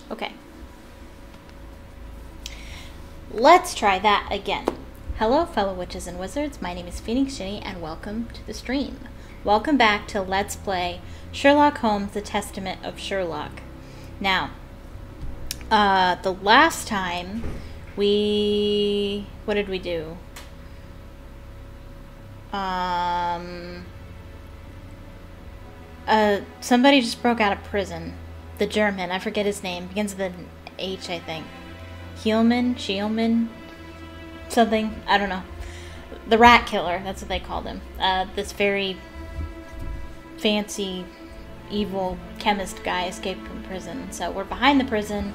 Okay. Let's try that again. Hello, fellow witches and wizards. My name is PhoenixGinny, and welcome to the stream. Welcome back to Let's Play Sherlock Holmes, The Testament of Sherlock. Now, the last time what did we do? Somebody just broke out of prison. The German, I forget his name, begins with an H, I think. Scheelman, something, I don't know. The Rat Killer, that's what they called him. This very fancy, evil chemist guy escaped from prison. So we're behind the prison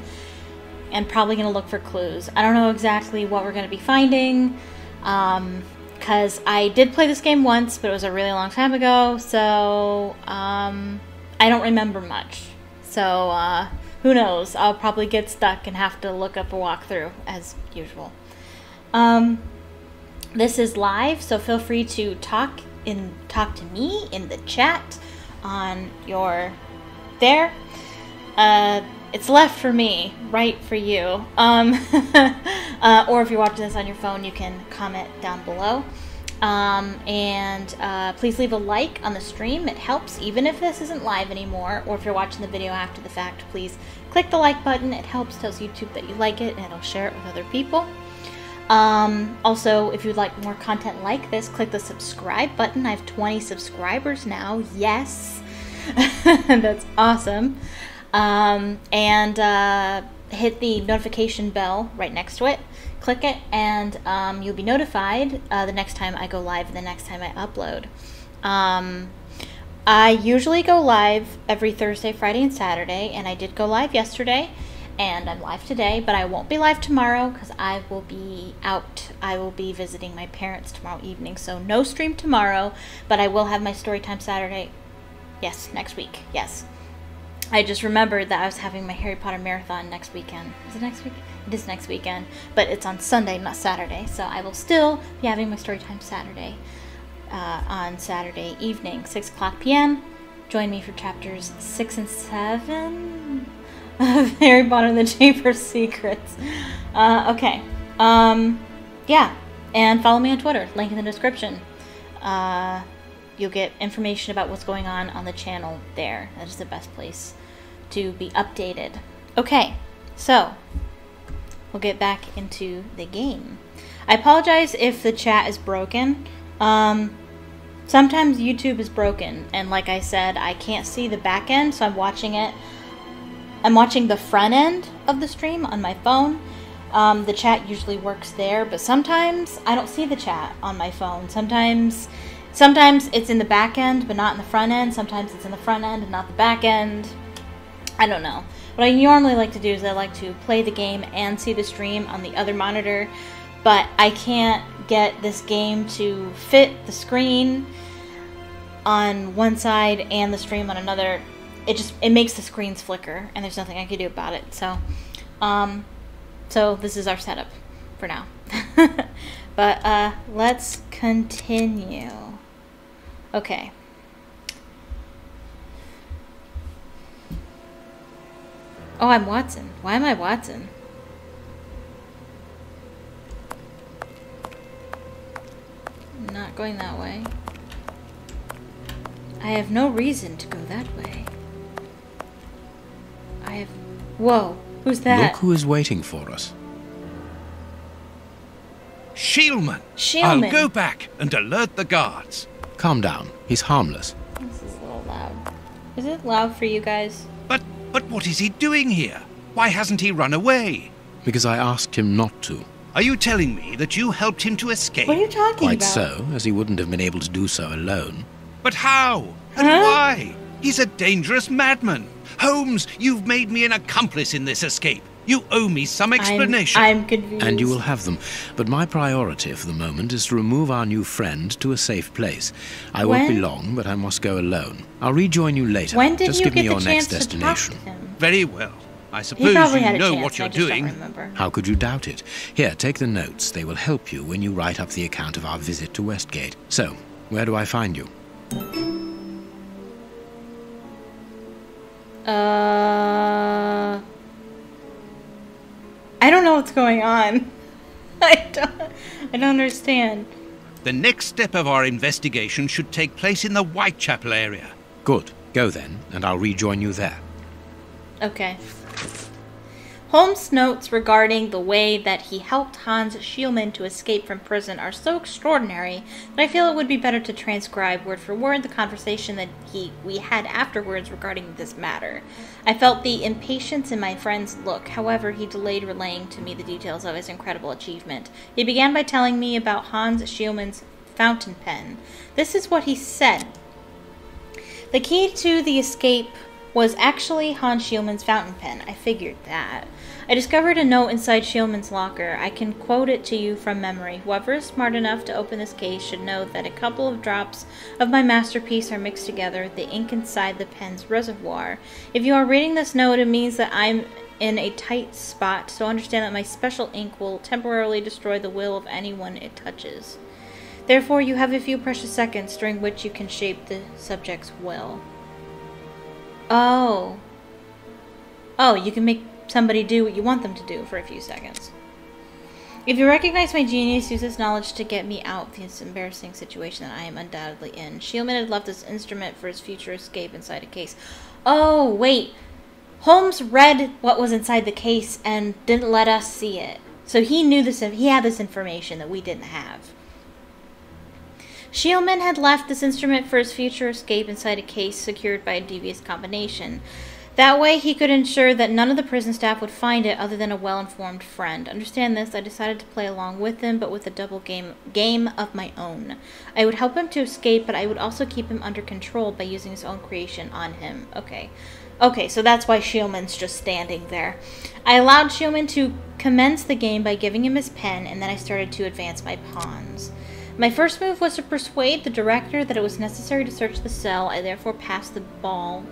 and probably going to look for clues. I don't know exactly what we're going to be finding, because I did play this game once, but it was a really long time ago, so I don't remember much. So who knows? I'll probably get stuck and have to look up a walkthrough, as usual. This is live, so feel free to talk to me in the chat on your there. It's left for me, right for you. Or if you're watching this on your phone, you can comment down below. Please leave a like on the stream. It helps, even if this isn't live anymore, or if you're watching the video after the fact, please click the like button. It helps, tells YouTube that you like it, and it'll share it with other people. Also, if you'd like more content like this, click the subscribe button. I have 20 subscribers now. Yes. That's awesome. Hit the notification bell right next to it. Click it, and you'll be notified the next time I go live and the next time I upload. I usually go live every Thursday, Friday, and Saturday, and I did go live yesterday, and I'm live today, but I won't be live tomorrow because I will be out. I will be visiting my parents tomorrow evening, so no stream tomorrow, but I will have my Storytime Saturday. Yes, next week. Yes. I just remembered that I was having my Harry Potter marathon next weekend. Is it next week? It is next weekend, but it's on Sunday, not Saturday, so I will still be having my Storytime Saturday on Saturday evening, 6 p.m. Join me for chapters 6 and 7 of Harry Potter and the Chamber of Secrets. Okay. Yeah, and follow me on Twitter, link in the description. You'll get information about what's going on the channel there. That is the best place to be updated. Okay, so we'll get back into the game. I apologize if the chat is broken. Sometimes YouTube is broken, and like I said, I can't see the back end, so I'm watching it. I'm watching the front end of the stream on my phone. The chat usually works there, but sometimes I don't see the chat on my phone. Sometimes it's in the back end, but not in the front end. Sometimes it's in the front end and not the back end. I don't know. What I normally like to do is I like to play the game and see the stream on the other monitor, but I can't get this game to fit the screen on one side and the stream on another. It makes the screens flicker, and there's nothing I can do about it. So, so this is our setup for now. But let's continue. Okay. Oh, I'm Watson. Why am I Watson? I'm not going that way. I have no reason to go that way. Whoa, who's that? Look who is waiting for us. Scheelman! I'll go back and alert the guards. Calm down. He's harmless. This is a little loud. Is it loud for you guys? But what is he doing here? Why hasn't he run away? Because I asked him not to. Are you telling me that you helped him to escape? What are you talking Quite about? so, as he wouldn't have been able to do so alone. But how? And why? He's a dangerous madman. Holmes, you've made me an accomplice in this escape. You owe me some explanation. I'm confused. And you will have them. But my priority for the moment is to remove our new friend to a safe place. I won't be long, but I must go alone. I'll rejoin you later. When did Just you give get me your the next chance to destination. talk to him? Very well. I suppose you know what you're doing. How could you doubt it? Here, take the notes. They will help you when you write up the account of our visit to Westgate. So, where do I find you? know what's going on. I don't understand. The next step of our investigation should take place in the Whitechapel area. Good. Go then, and I'll rejoin you there. Okay. Holmes' notes regarding the way that he helped Hans Schielman to escape from prison are so extraordinary that I feel it would be better to transcribe word for word the conversation that we had afterwards regarding this matter. I felt the impatience in my friend's look. However, he delayed relaying to me the details of his incredible achievement. He began by telling me about Hans Schielman's fountain pen. This is what he said. The key to the escape was actually Hans Schielman's fountain pen. I figured that. I discovered a note inside Schielman's locker. I can quote it to you from memory. Whoever is smart enough to open this case should know that a couple of drops of my masterpiece are mixed together with the ink inside the pen's reservoir. If you are reading this note, it means that I'm in a tight spot, so understand that my special ink will temporarily destroy the will of anyone it touches. Therefore, you have a few precious seconds during which you can shape the subject's will. Oh. Oh, you can make somebody do what you want them to do for a few seconds. If you recognize my genius, use this knowledge to get me out of this embarrassing situation that I am undoubtedly in. Schielman had left this instrument for his future escape inside a case. Oh, wait. Holmes read what was inside the case and didn't let us see it. So he knew this. He had this information that we didn't have. Schielman had left this instrument for his future escape inside a case secured by a devious combination. That way he could ensure that none of the prison staff would find it other than a well-informed friend. Understand this, I decided to play along with him, but with a double game of my own. I would help him to escape, but I would also keep him under control by using his own creation on him. Okay, so that's why Schielman's just standing there. I allowed Schielman to commence the game by giving him his pen, and then I started to advance my pawns. My first move was to persuade the director that it was necessary to search the cell. I therefore passed the ball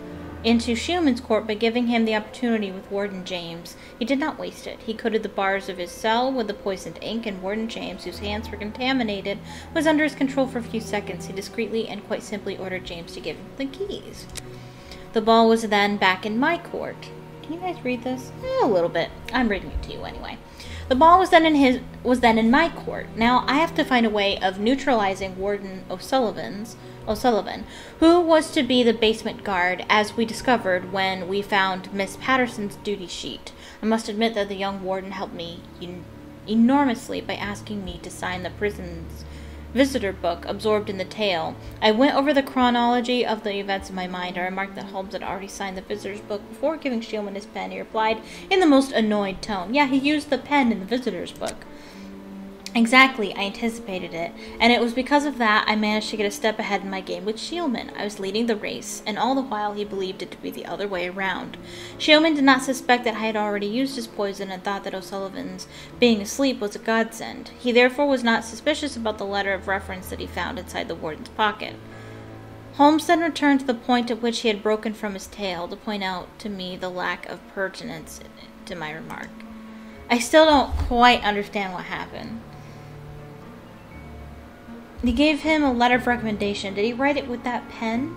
into Schielman's court by giving him the opportunity with Warden James. He did not waste it. He coated the bars of his cell with the poisoned ink, and Warden James, whose hands were contaminated, was under his control for a few seconds. He discreetly and quite simply ordered James to give him the keys. The ball was then back in my court. Can you guys read this? A little bit. I'm reading it to you anyway. The ball was then in my court. Now I have to find a way of neutralizing Warden O'Sullivan, who was to be the basement guard, as we discovered when we found Miss Patterson's duty sheet. I must admit that the young warden helped me enormously by asking me to sign the prison's visitor book absorbed in the tale. I went over the chronology of the events in my mind. I remarked that Holmes had already signed the visitor's book before giving Schielman his pen. He replied in the most annoyed tone, "Yeah, he used the pen in the visitor's book." Exactly, I anticipated it, and it was because of that I managed to get a step ahead in my game with Schielman. I was leading the race, and all the while he believed it to be the other way around. Schielman did not suspect that I had already used his poison and thought that O'Sullivan's being asleep was a godsend. He therefore was not suspicious about the letter of reference that he found inside the warden's pocket. Holmes then returned to the point at which he had broken from his tale to point out to me the lack of pertinence to my remark. I still don't quite understand what happened. He gave him a letter of recommendation. Did he write it with that pen?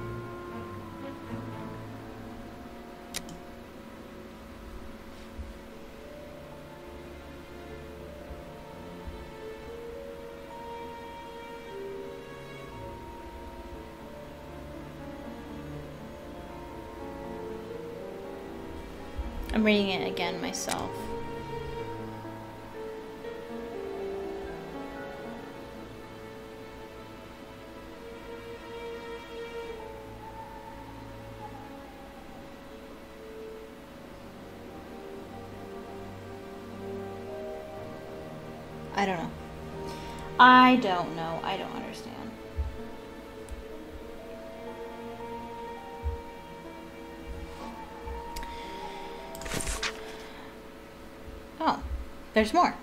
I'm reading it again myself. I don't know. I don't know. I don't understand. Oh, there's more.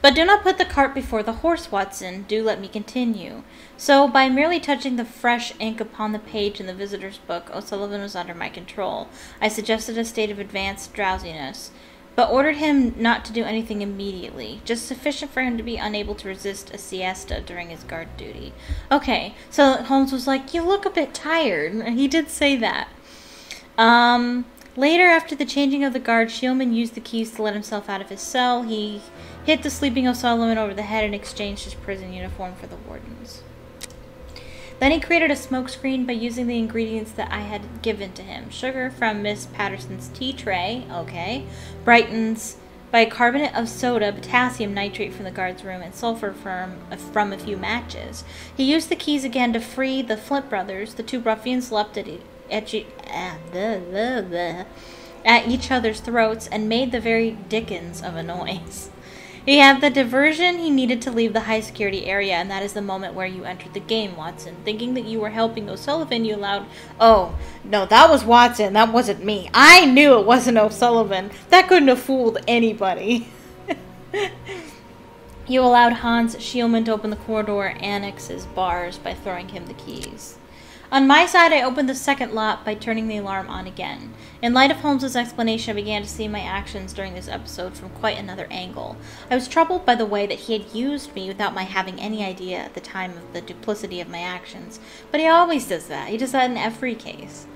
But do not put the cart before the horse, Watson. Do let me continue. So, by merely touching the fresh ink upon the page in the visitor's book, O'Sullivan was under my control. I suggested a state of advanced drowsiness, but ordered him not to do anything immediately, just sufficient for him to be unable to resist a siesta during his guard duty. Okay, so Holmes was like, "You look a bit tired." He did say that. Later, after the changing of the guard, Shielman used the keys to let himself out of his cell. He hit the sleeping O'Sullivan over the head and exchanged his prison uniform for the warden's. Then he created a smokescreen by using the ingredients that I had given to him. Sugar from Miss Patterson's tea tray, okay. Brighton's bicarbonate of soda, potassium nitrate from the guard's room, and sulfur from a few matches. He used the keys again to free the Flint brothers. The two ruffians leapt at each other's throats and made the very dickens of a noise. He had the diversion he needed to leave the high-security area, and that is the moment where you entered the game, Watson. Thinking that you were helping O'Sullivan, you allowed... Oh, no, that was Watson. That wasn't me. I knew it wasn't O'Sullivan. That couldn't have fooled anybody. You allowed Hans Schielman to open the corridor annex's bars by throwing him the keys. On my side, I opened the second lot by turning the alarm on again. In light of Holmes's explanation, I began to see my actions during this episode from quite another angle. I was troubled by the way that he had used me without my having any idea at the time of the duplicity of my actions. But he always does that. He does that in every case.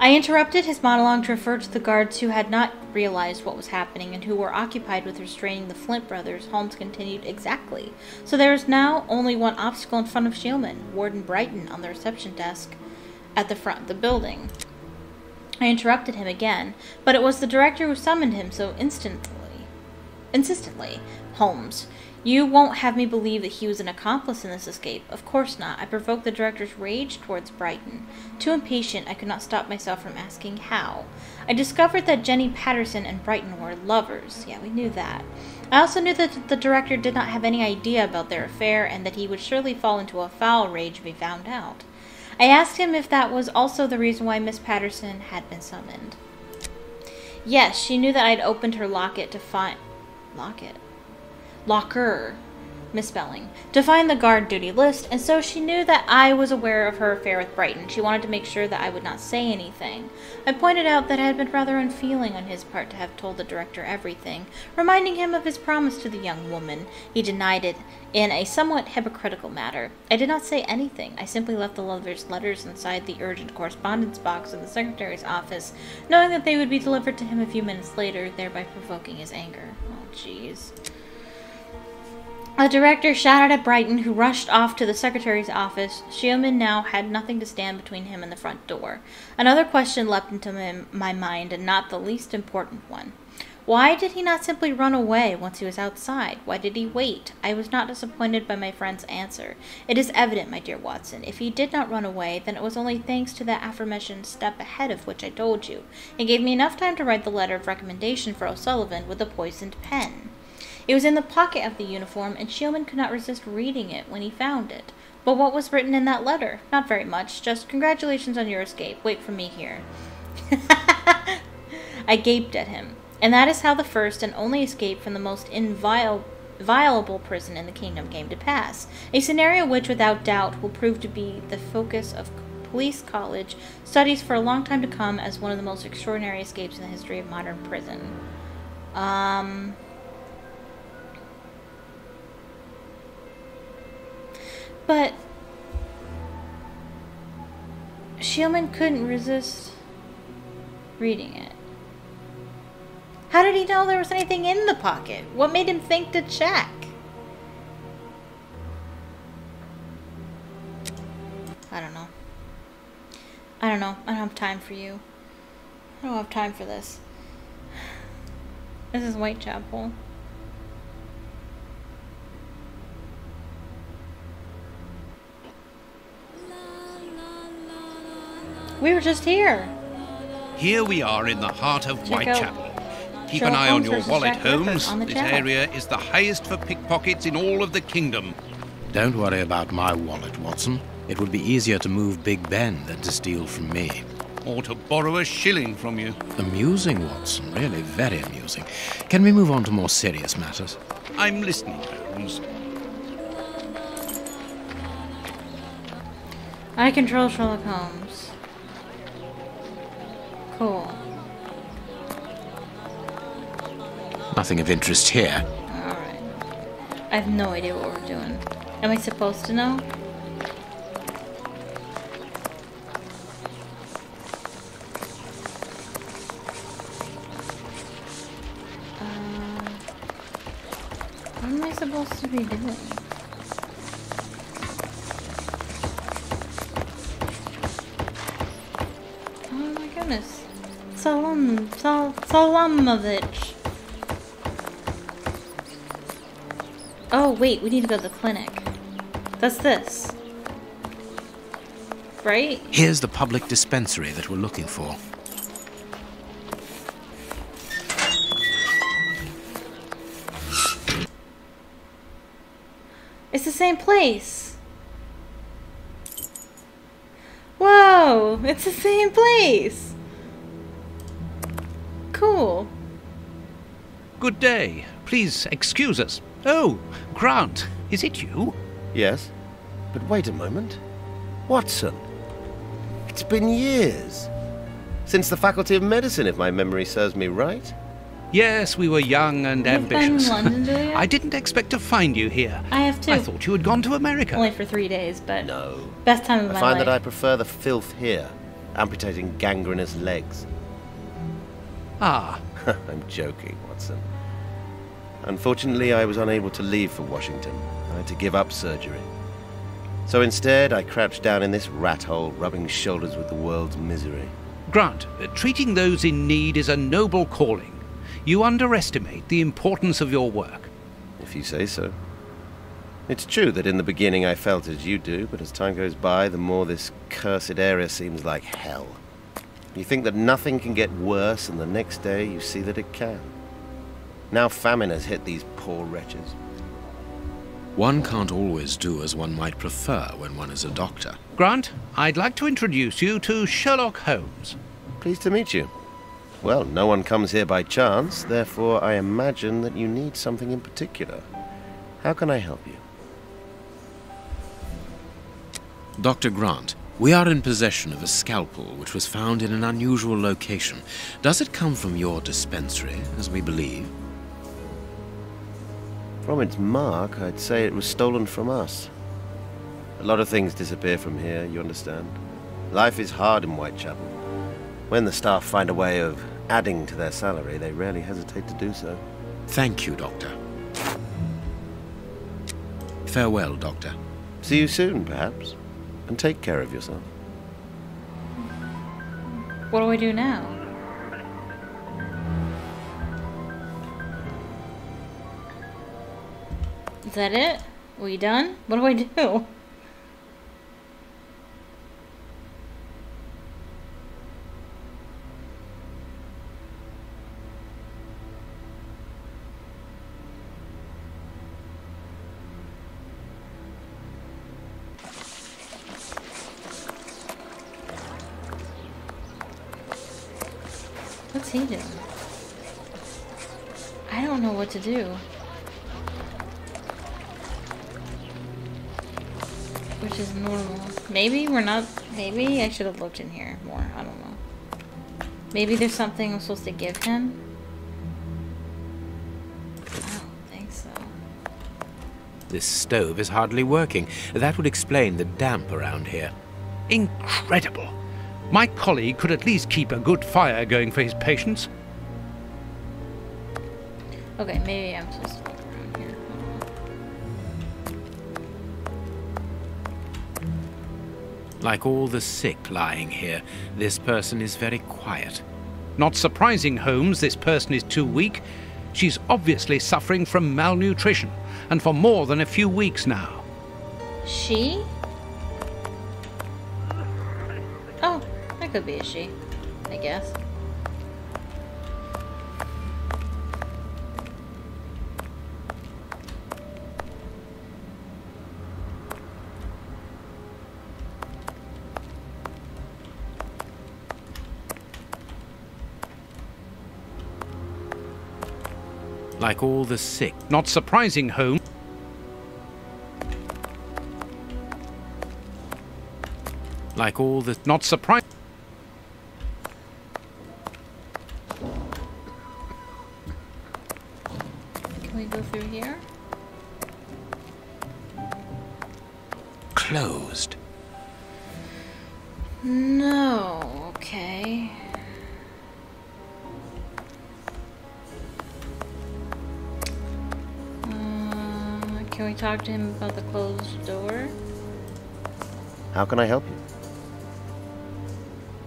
I interrupted his monologue to refer to the guards who had not realized what was happening and who were occupied with restraining the Flint brothers. Holmes continued, exactly. So there is now only one obstacle in front of Schielman, Warden Brighton on the reception desk at the front of the building. I interrupted him again, but it was the director who summoned him so insistently. Holmes, you won't have me believe that he was an accomplice in this escape. Of course not. I provoked the director's rage towards Brighton. Too impatient, I could not stop myself from asking how. I discovered that Jenny Patterson and Brighton were lovers. Yeah, we knew that. I also knew that the director did not have any idea about their affair and that he would surely fall into a foul rage if he found out. I asked him if that was also the reason why Miss Patterson had been summoned. Yes, she knew that I'd opened her locket to find... Locker, misspelling, to find the guard duty list, and so she knew that I was aware of her affair with Brighton. She wanted to make sure that I would not say anything. I pointed out that it had been rather unfeeling on his part to have told the director everything, reminding him of his promise to the young woman. He denied it in a somewhat hypocritical manner. I did not say anything. I simply left the lovers' letters inside the urgent correspondence box in the secretary's office, knowing that they would be delivered to him a few minutes later, thereby provoking his anger. Oh, jeez. The director shouted at Brighton, who rushed off to the secretary's office. Schielman now had nothing to stand between him and the front door. Another question leapt into my mind, and not the least important one. Why did he not simply run away once he was outside? Why did he wait? I was not disappointed by my friend's answer. It is evident, my dear Watson, if he did not run away, then it was only thanks to that aforementioned step ahead of which I told you. It gave me enough time to write the letter of recommendation for O'Sullivan with a poisoned pen. It was in the pocket of the uniform, and Schielman could not resist reading it when he found it. But what was written in that letter? Not very much. Just, congratulations on your escape. Wait for me here. I gaped at him. And that is how the first and only escape from the most inviolable prison in the kingdom came to pass. A scenario which, without doubt, will prove to be the focus of police college studies for a long time to come as one of the most extraordinary escapes in the history of modern prison. But Schielman couldn't resist reading it. How did he know there was anything in the pocket? What made him think to check? I don't know. I don't have time for you. I don't have time for this. This is Whitechapel. We were just here. Here we are in the heart of Whitechapel. Keep an eye on your wallet, Holmes. This area is the highest for pickpockets in all of the kingdom. Don't worry about my wallet, Watson. It would be easier to move Big Ben than to steal from me. Or to borrow a shilling from you. Amusing, Watson. Really very amusing. Can we move on to more serious matters? I'm listening, Holmes. I control Sherlock Holmes. Cool. Nothing of interest here. Alright. I have no idea what we're doing. Am I supposed to know? What else are we doing? Oh my goodness. Salamovich. Oh wait, we need to go to the clinic. That's this. Right? Here's the public dispensary that we're looking for. It's the same place. Whoa, it's the same place. Cool. Good day. Please excuse us. Oh, Grant, is it you? Yes, but wait a moment. Watson, it's been years. Since the Faculty of Medicine, if my memory serves me right. Yes, we were young and You've been ambitious. in London, do you? I didn't expect to find you here. I have too. I thought you had gone to America. Only for 3 days, but No. best time of I my find life. that I prefer the filth here, amputating gangrenous legs. Ah, I'm joking, Watson. Unfortunately, I was unable to leave for Washington. I had to give up surgery. So instead, I crouched down in this rat hole, rubbing shoulders with the world's misery. Grant, treating those in need is a noble calling. You underestimate the importance of your work. If you say so. It's true that in the beginning I felt as you do, but as time goes by, the more this cursed area seems like hell. You think that nothing can get worse, and the next day you see that it can. Now famine has hit these poor wretches. One can't always do as one might prefer when one is a doctor. Grant, I'd like to introduce you to Sherlock Holmes. Pleased to meet you. Well, no one comes here by chance, therefore I imagine that you need something in particular. How can I help you? Dr. Grant, we are in possession of a scalpel which was found in an unusual location. Does it come from your dispensary, as we believe? From its mark, I'd say it was stolen from us. A lot of things disappear from here, you understand? Life is hard in Whitechapel. When the staff find a way of adding to their salary, they rarely hesitate to do so. Thank you, Doctor. Farewell, Doctor. See you soon, perhaps. And take care of yourself. What do we do now? Is that it? We done? What do I do? What's he doing? I don't know what to do. Which is normal. Maybe we're not... Maybe I should have looked in here more. I don't know. Maybe there's something I'm supposed to give him? I don't think so. This stove is hardly working. That would explain the damp around here. Incredible. My colleague could at least keep a good fire going for his patients. Okay, maybe I'm supposed to look around here. Like all the sick lying here, this person is very quiet. Not surprising, Holmes, this person is too weak. She's obviously suffering from malnutrition, and for more than a few weeks now. She? Oh, that could be a she, I guess. Like all the sick. Not surprising, Holmes. Like all the... Not surprising. Can we go through here? Closed. No, okay. Can we talk to him about the closed door? How can I help you?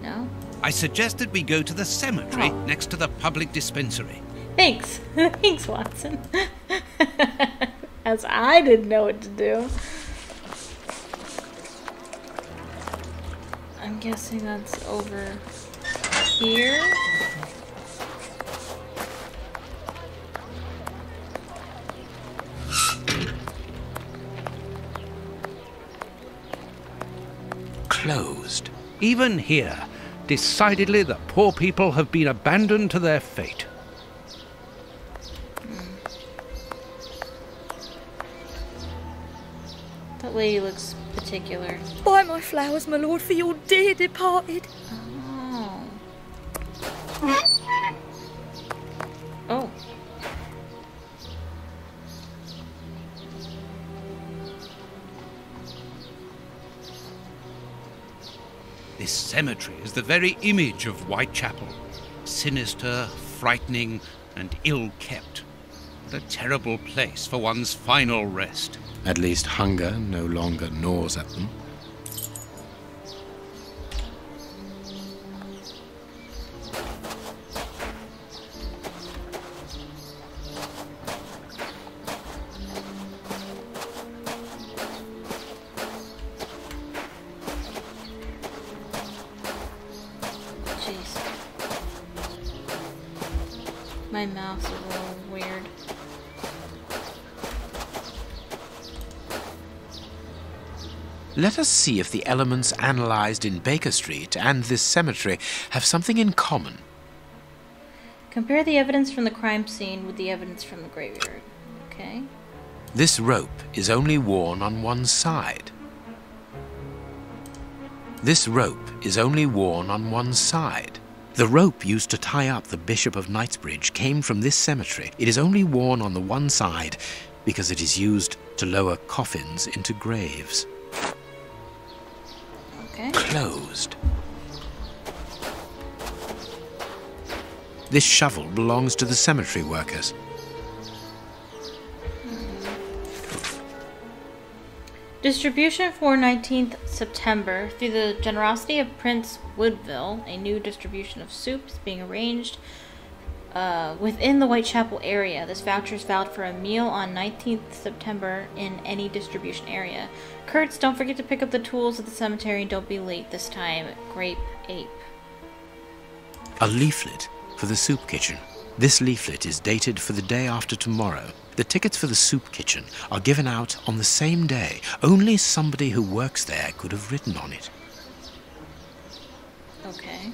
No? I suggested we go to the cemetery Oh. next to the public dispensary. Thanks. Thanks, Watson. As I didn't know what to do. I'm guessing that's over here. Closed. Even here, decidedly the poor people have been abandoned to their fate. That lady looks particular. Buy my flowers, my lord, for your dear departed. Oh. Oh. This cemetery is the very image of Whitechapel. Sinister, frightening, and ill-kept. What a terrible place for one's final rest. At least hunger no longer gnaws at them. Jeez. My mouse is a little weird. Let us see if the elements analyzed in Baker Street and this cemetery have something in common. Compare the evidence from the crime scene with the evidence from the graveyard. Okay. This rope is only worn on one side. This rope is only worn on one side. The rope used to tie up the Bishop of Knightsbridge came from this cemetery. It is only worn on the one side because it is used to lower coffins into graves. Okay. Closed. This shovel belongs to the cemetery workers. Distribution for 19th September. Through the generosity of Prince Woodville, a new distribution of soup is being arranged within the Whitechapel area. This voucher is valid for a meal on 19th September in any distribution area. Kurtz, don't forget to pick up the tools at the cemetery and don't be late this time. Grape Ape. A leaflet for the soup kitchen. This leaflet is dated for the day after tomorrow. The tickets for the soup kitchen are given out on the same day. Only somebody who works there could have written on it. Okay.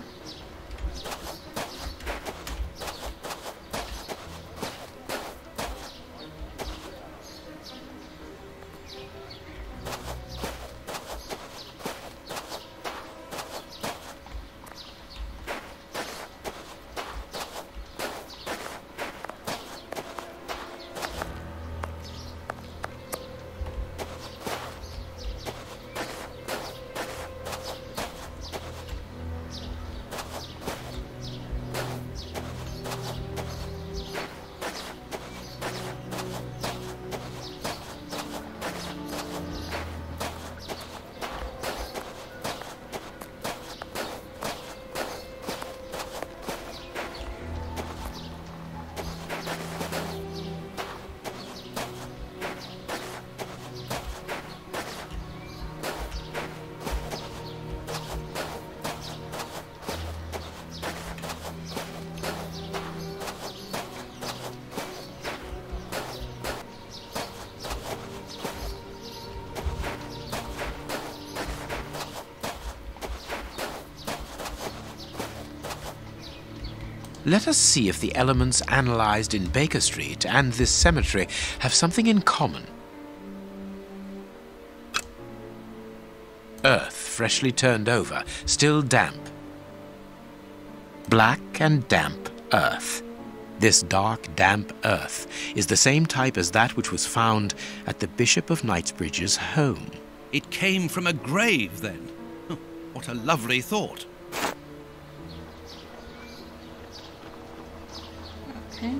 Let us see if the elements analyzed in Baker Street and this cemetery have something in common. Earth freshly turned over, still damp. Black and damp earth. This dark, damp earth is the same type as that which was found at the Bishop of Knightsbridge's home. It came from a grave, then. Huh, what a lovely thought. Okay.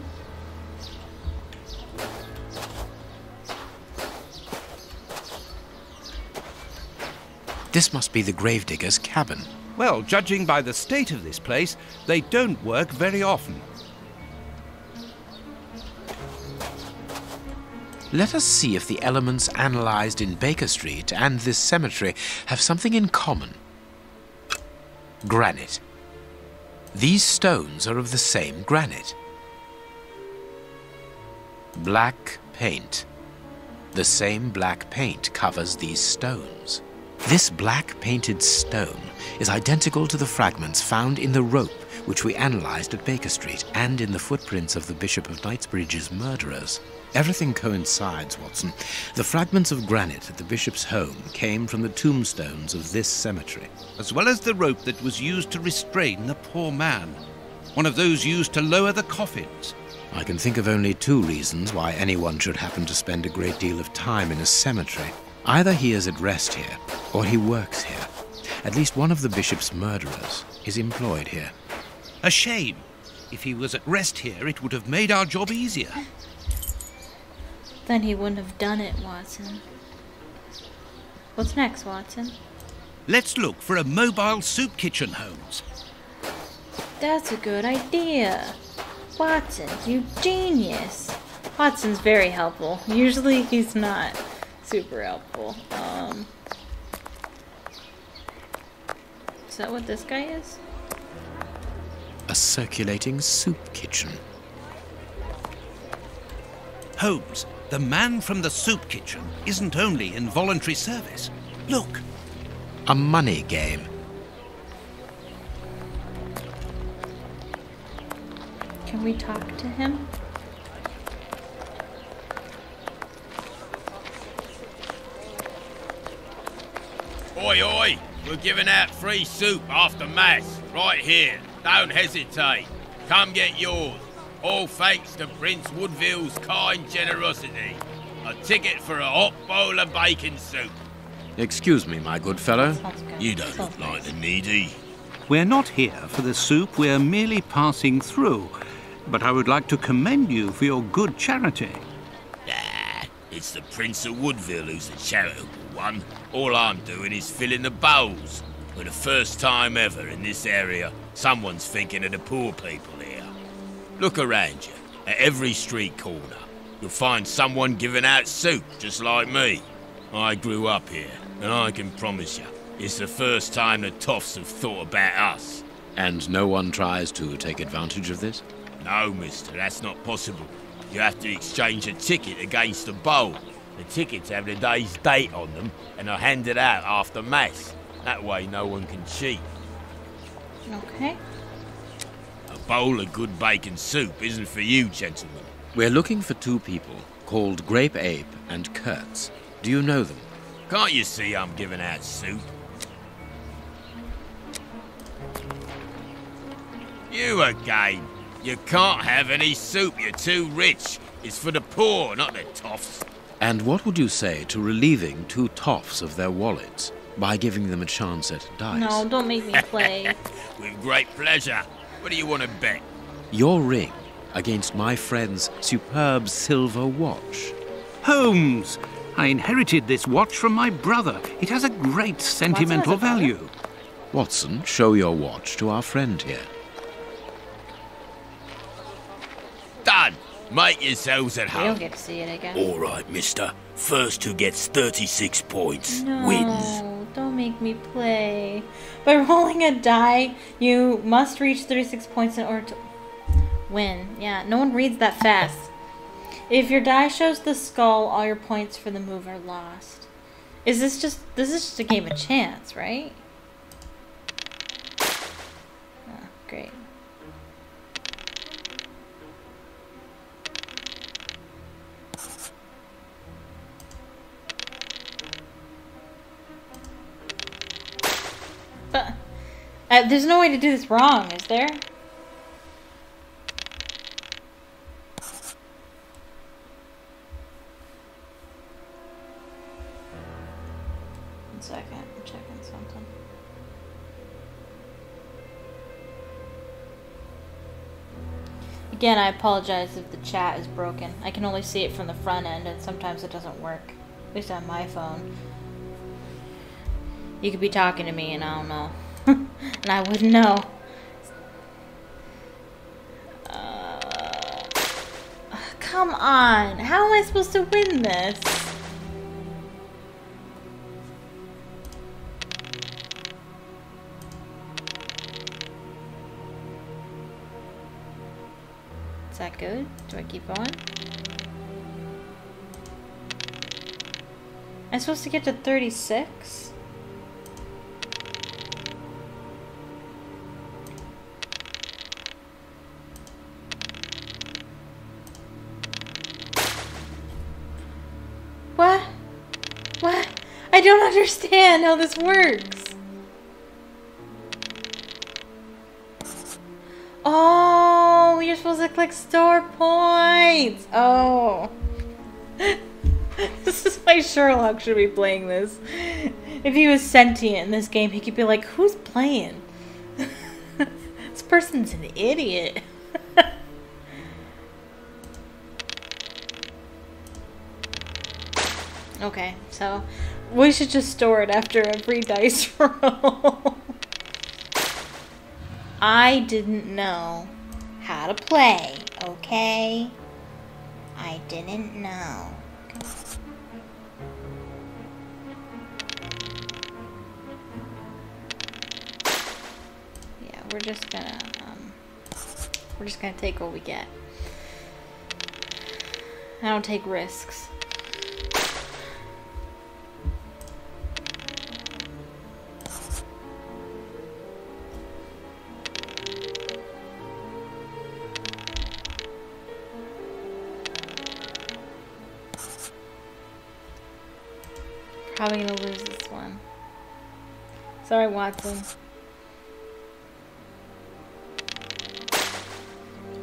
This must be the gravedigger's cabin. Well, judging by the state of this place, they don't work very often. Let us see if the elements analyzed in Baker Street and this cemetery have something in common. Granite. These stones are of the same granite. Black paint. The same black paint covers these stones. This black painted stone is identical to the fragments found in the rope which we analyzed at Baker Street and in the footprints of the Bishop of Knightsbridge's murderers. Everything coincides, Watson. The fragments of granite at the bishop's home came from the tombstones of this cemetery. As well as the rope that was used to restrain the poor man. One of those used to lower the coffins. I can think of only two reasons why anyone should happen to spend a great deal of time in a cemetery. Either he is at rest here, or he works here. At least one of the bishop's murderers is employed here. A shame. If he was at rest here, it would have made our job easier. Then he wouldn't have done it, Watson. What's next, Watson? Let's look for a mobile soup kitchen, Holmes. That's a good idea. Watson, you genius. Watson's very helpful. Usually he's not super helpful. Is that what this guy is? A circulating soup kitchen. Holmes, the man from the soup kitchen isn't only in voluntary service. Look. A money game. Can we talk to him? Oi, oi! We're giving out free soup after Mass, right here. Don't hesitate. Come get yours. All thanks to Prince Woodville's kind generosity. A ticket for a hot bowl of bacon soup. Excuse me, my good fellow. Sounds good. You don't look like the needy. We're not here for the soup, we're merely passing through. But I would like to commend you for your good charity. Nah, it's the Prince of Woodville who's the charitable one. All I'm doing is filling the bowls. For the first time ever in this area, someone's thinking of the poor people here. Look around you. At every street corner, you'll find someone giving out soup, just like me. I grew up here, and I can promise you, it's the first time the toffs have thought about us. And no one tries to take advantage of this? No, mister, that's not possible. You have to exchange a ticket against a bowl. The tickets have the day's date on them, and are handed out after Mass. That way no one can cheat. Okay. A bowl of good bacon soup isn't for you, gentlemen. We're looking for two people called Grape Ape and Kurtz. Do you know them? Can't you see I'm giving out soup? You again. You can't have any soup, you're too rich. It's for the poor, not the toffs. And what would you say to relieving two toffs of their wallets by giving them a chance at dice? No, don't make me play. With great pleasure. What do you want to bet? Your ring against my friend's superb silver watch. Holmes! I inherited this watch from my brother. It has a great sentimental Watson has a brother? value. Watson, show your watch to our friend here. Done. Make yourselves at We home. don't get to see it again. All right, mister. First who gets 36 points No, wins. don't make me play. By rolling a die, you must reach 36 points in order to win. Yeah, no one reads that fast. If your die shows the skull, all your points for the move are lost. This is just a game of chance, right? Oh, great. But there's no way to do this wrong, is there? One second, I'm checking something. Again, I apologize if the chat is broken. I can only see it from the front end, and sometimes it doesn't work. At least on my phone. You could be talking to me and I don't know. And I wouldn't know. Come on. How am I supposed to win this? Is that good? Do I keep going? I'm supposed to get to 36? What? What? I don't understand how this works. Oh, you're supposed to click store points. Oh. This is why Sherlock should be playing this. If he was sentient in this game, he could be like, who's playing? This person's an idiot. Okay, so we should just store it after every dice roll. I didn't know how to play, okay? I didn't know. Yeah, we're just gonna take what we get. I don't take risks. Probably gonna lose this one. Sorry, Watson.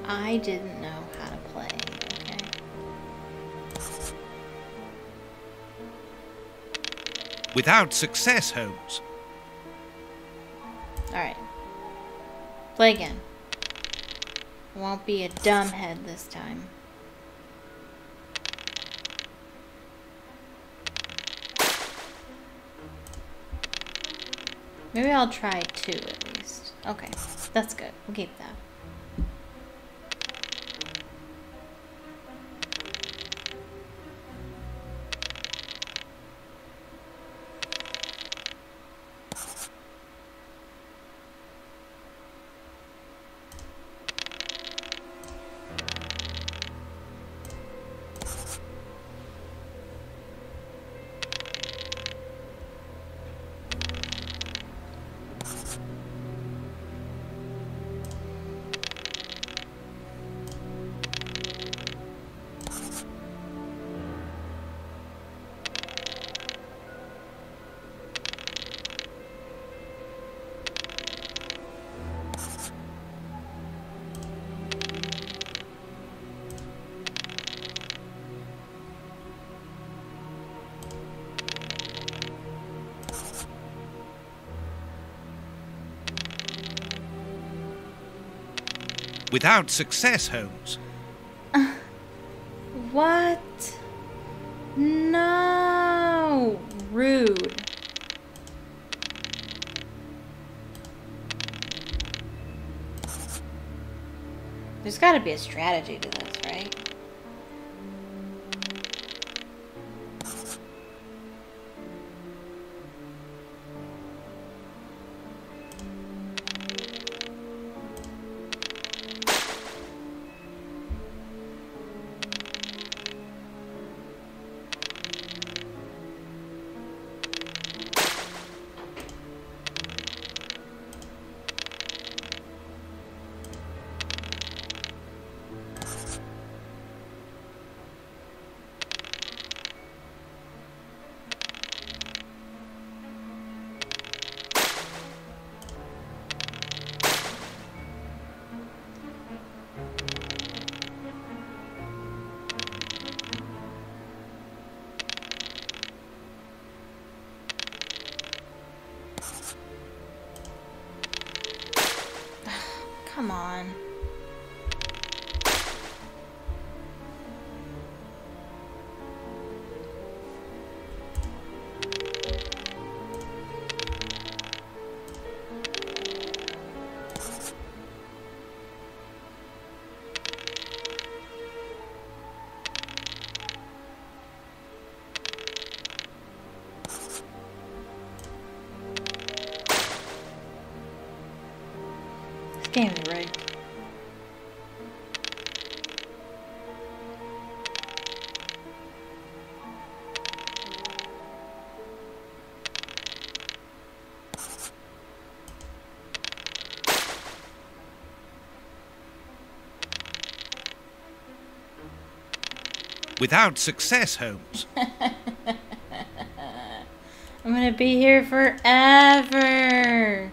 I didn't know how to play, okay? Without success, Holmes. Alright. Play again. Won't be a dumbhead this time. Maybe I'll try 2 at least. Okay, that's good. We'll keep that. Without success, Holmes. What? No! Rude. There's gotta be a strategy to this, right? Come on. Damn you, Ray. Without success, Holmes. I'm gonna be here forever.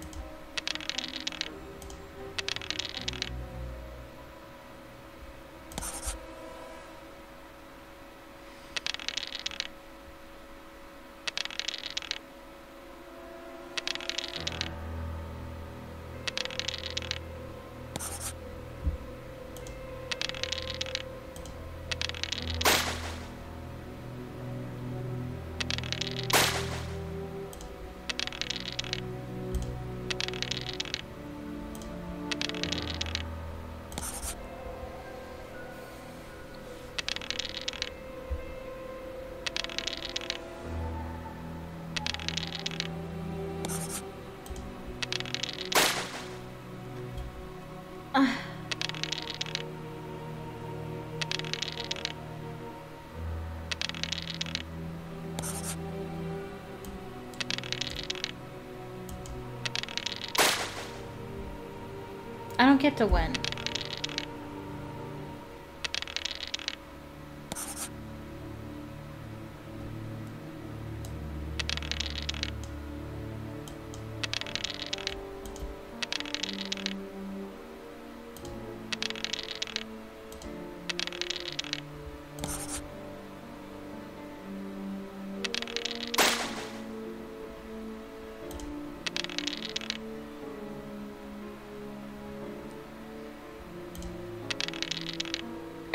I don't get to win.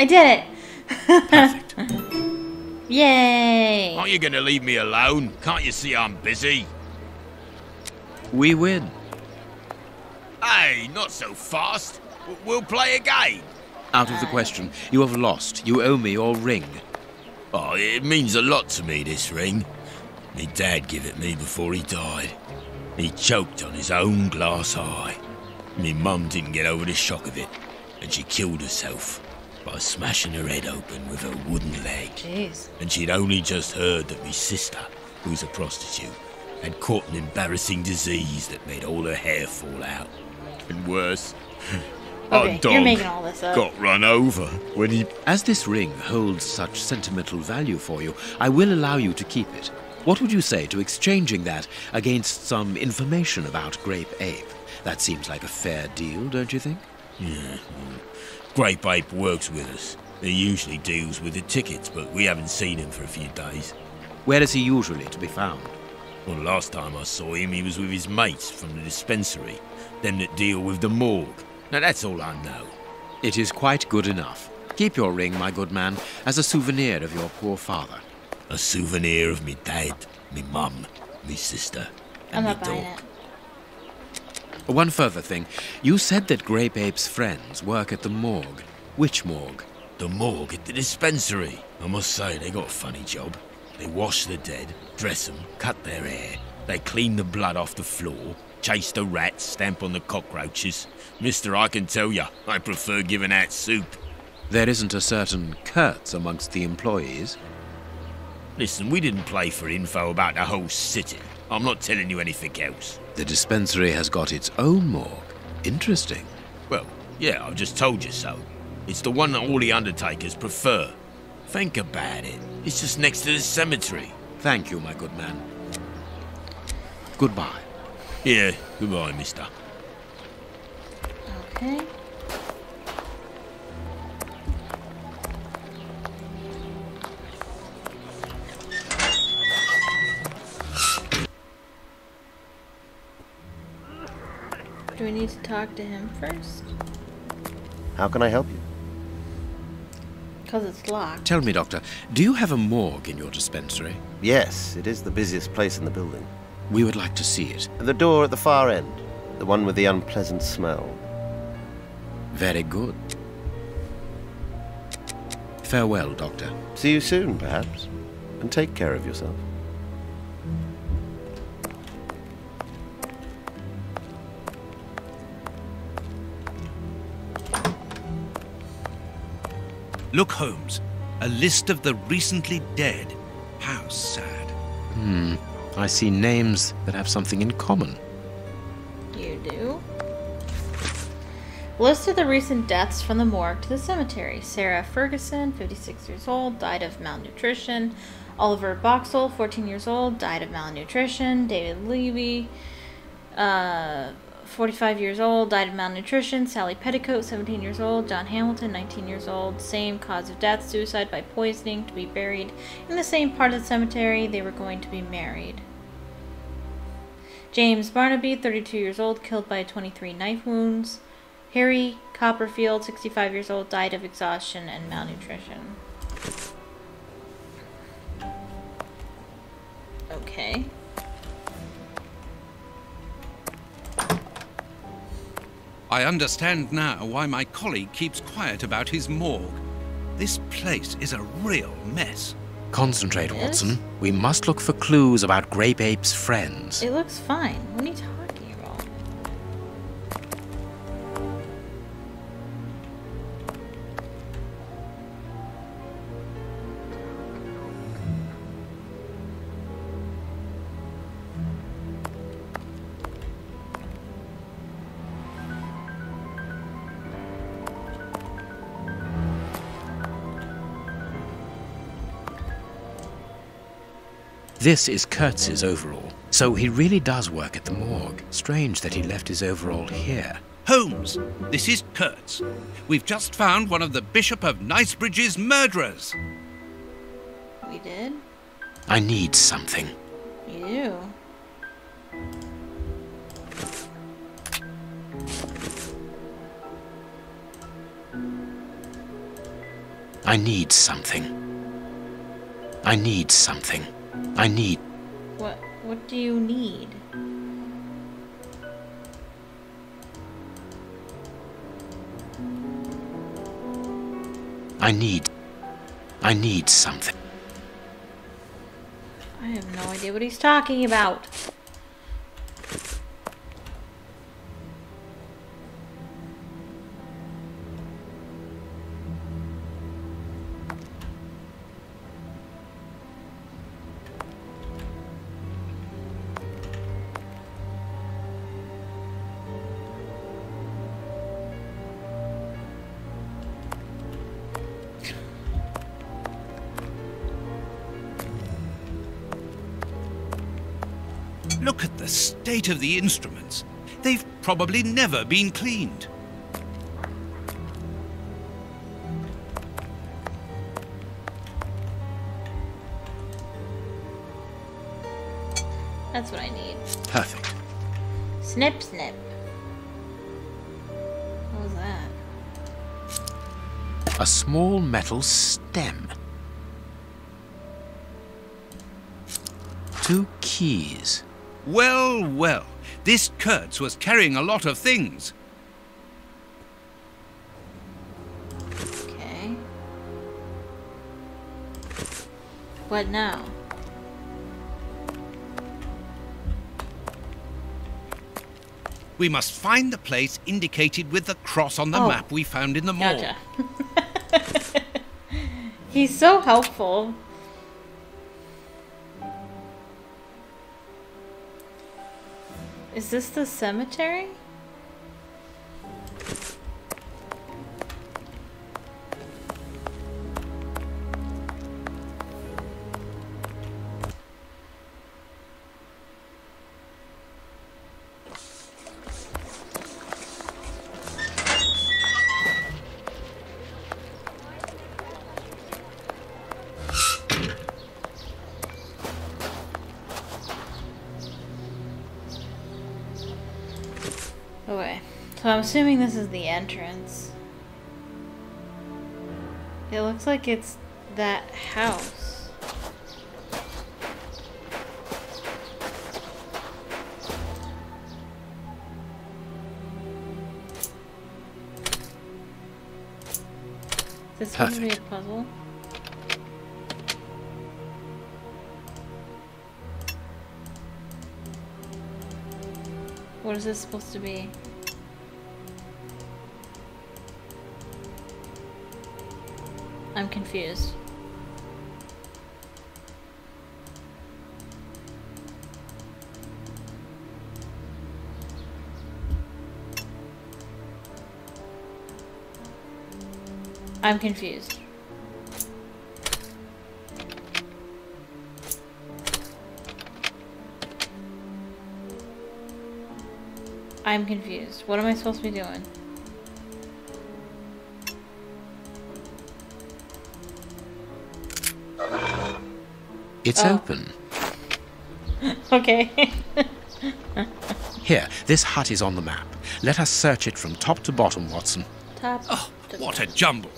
I did it! Perfect. Yay! Aren't you gonna leave me alone? Can't you see I'm busy? We win. Hey, not so fast. We'll play again. Out of the question. You have lost. You owe me your ring. Oh, it means a lot to me, this ring. Me dad gave it me before he died. He choked on his own glass eye. Me mum didn't get over the shock of it, and she killed herself by smashing her head open with her wooden leg. Jeez. And she'd only just heard that me sister, who's a prostitute, had caught an embarrassing disease that made all her hair fall out. And worse, Okay, our dog you're making all this up. got run over when he... As this ring holds such sentimental value for you, I will allow you to keep it. What would you say to exchanging that against some information about Grape Ape? That seems like a fair deal, don't you think? Yeah, Grape Ape works with us. He usually deals with the tickets, but we haven't seen him for a few days. Where is he usually to be found? Well, last time I saw him, he was with his mates from the dispensary, them that deal with the morgue. Now, that's all I know. It is quite good enough. Keep your ring, my good man, as a souvenir of your poor father. A souvenir of me dad, me mum, me sister, I'm and me not buying dog. it. One further thing. You said that Grape Ape's friends work at the morgue. Which morgue? The morgue at the dispensary. I must say, they got a funny job. They wash the dead, dress them, cut their hair. They clean the blood off the floor, chase the rats, stamp on the cockroaches. Mister, I can tell you, I prefer giving out soup. There isn't a certain Kurtz amongst the employees. Listen, we didn't play for info about the whole city. I'm not telling you anything else. The dispensary has got its own morgue. Interesting. Well, yeah, I've just told you so. It's the one that all the undertakers prefer. Think about it. It's just next to the cemetery. Thank you, my good man. Goodbye. Yeah, goodbye, mister. Okay. Do we need to talk to him first? How can I help you? Because it's locked. Tell me, Doctor, do you have a morgue in your dispensary? Yes, it is the busiest place in the building. We would like to see it. The door at the far end. The one with the unpleasant smell. Very good. Farewell, Doctor. See you soon, perhaps. And take care of yourself. Look, Holmes. A list of the recently dead. How sad. I see names that have something in common. You do? List of the recent deaths from the morgue to the cemetery. Sarah Ferguson, 56 years old, died of malnutrition. Oliver Boxall, 14 years old, died of malnutrition. David Levy, 45 years old, died of malnutrition. Sally Petticoat, 17 years old. John Hamilton, 19 years old. Same cause of death, suicide by poisoning, to be buried in the same part of the cemetery they were going to be married. James Barnaby, 32 years old, killed by 23 knife wounds. Harry Copperfield, 65 years old, died of exhaustion and malnutrition. Okay. I understand now why my colleague keeps quiet about his morgue. This place is a real mess. Concentrate, Yes? Watson. We must look for clues about Grape Ape's friends. It looks fine. What are you talking about? This is Kurtz's overall, so he really does work at the morgue. Strange that he left his overall here. Holmes, this is Kurtz. We've just found one of the Bishop of Knightsbridge's murderers. We did? I need something. You do. I need something. I need something. I need... What do you need? I need something. I have no idea what he's talking about. Look at the state of the instruments. They've probably never been cleaned. That's what I need. Perfect. Snip, snip. What was that? A small metal stem. 2 keys. Well, well, this Kurtz was carrying a lot of things. Okay. What now? We must find the place indicated with the cross on the Oh. map we found in the morgue. Gotcha. He's so helpful. Is this the cemetery? Okay, so I'm assuming this is the entrance. It looks like it's that house. Is this supposed to be a Perfect. puzzle? What is this supposed to be? I'm confused. I'm confused. I'm confused. What am I supposed to be doing? It's open. Okay. Here, this hut is on the map. Let us search it from top to bottom, Watson. Top. Oh, to what a jumble.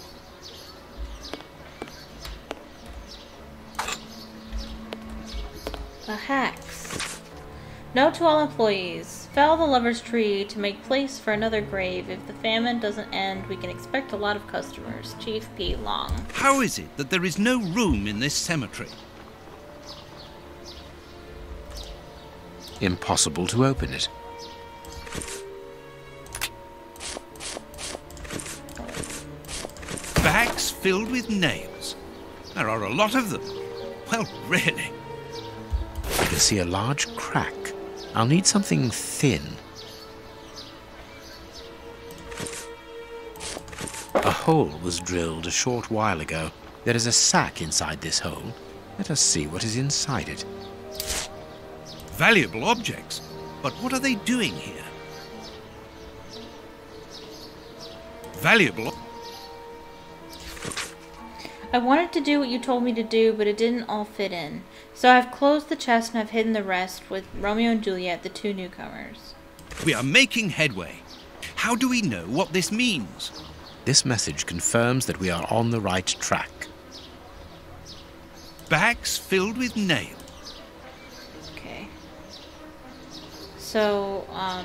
The hacks. Note to all employees. Fell the lover's tree to make place for another grave. If the famine doesn't end, we can expect a lot of customers. Chief P. Long. How is it that there is no room in this cemetery? Impossible to open it. Bags filled with nails. There are a lot of them. Well, really. I can see a large crack. I'll need something thin. A hole was drilled a short while ago. There is a sack inside this hole. Let us see what is inside it. Valuable objects. But what are they doing here? Valuable. I wanted to do what you told me to do, but it didn't all fit in. So I've closed the chest and I've hidden the rest with Romeo and Juliet, the two newcomers. We are making headway. How do we know what this means? This message confirms that we are on the right track. Bags filled with nails. Okay. So, I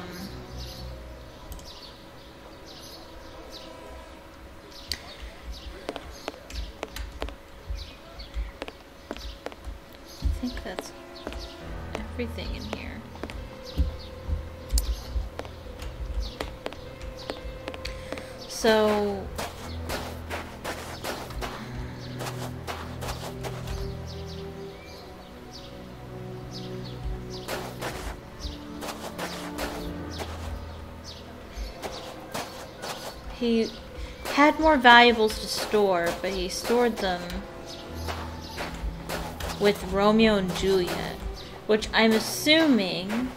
think that's everything in here. So he had more valuables to store, but he stored them with Romeo and Juliet, which I'm assuming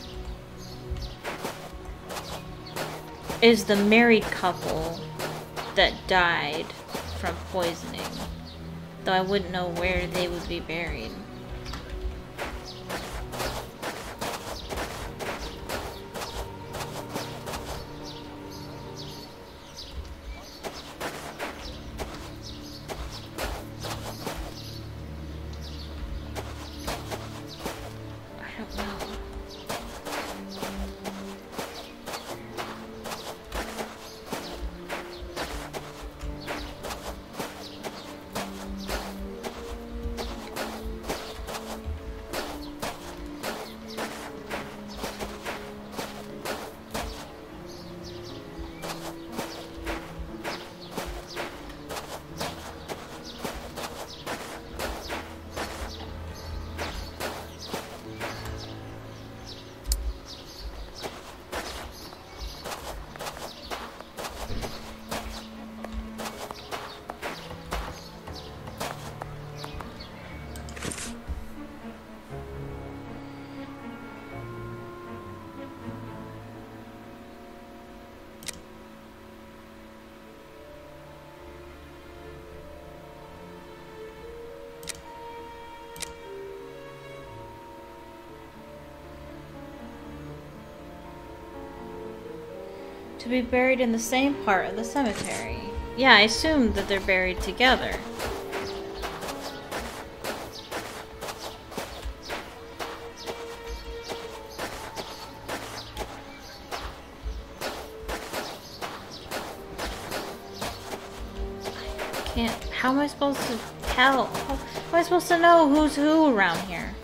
is the married couple that died from poisoning. Though I wouldn't know where they would be buried. To be buried in the same part of the cemetery. Yeah, I assumed that they're buried together. How am I supposed to tell? How am I supposed to know who's who around here?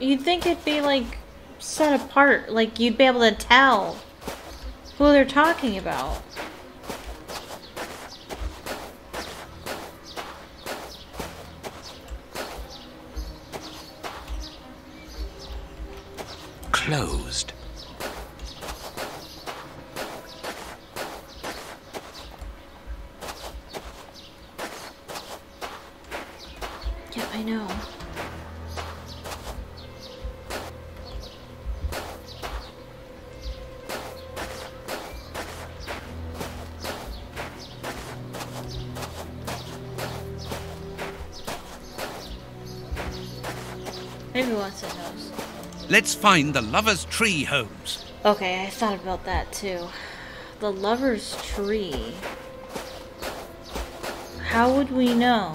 You'd think it'd be, like, set apart. Like, you'd be able to tell who they're talking about. Closed. Yeah, I know. Maybe once it knows. Let's find the lover's tree, Holmes. Okay, I thought about that too. The lover's tree. How would we know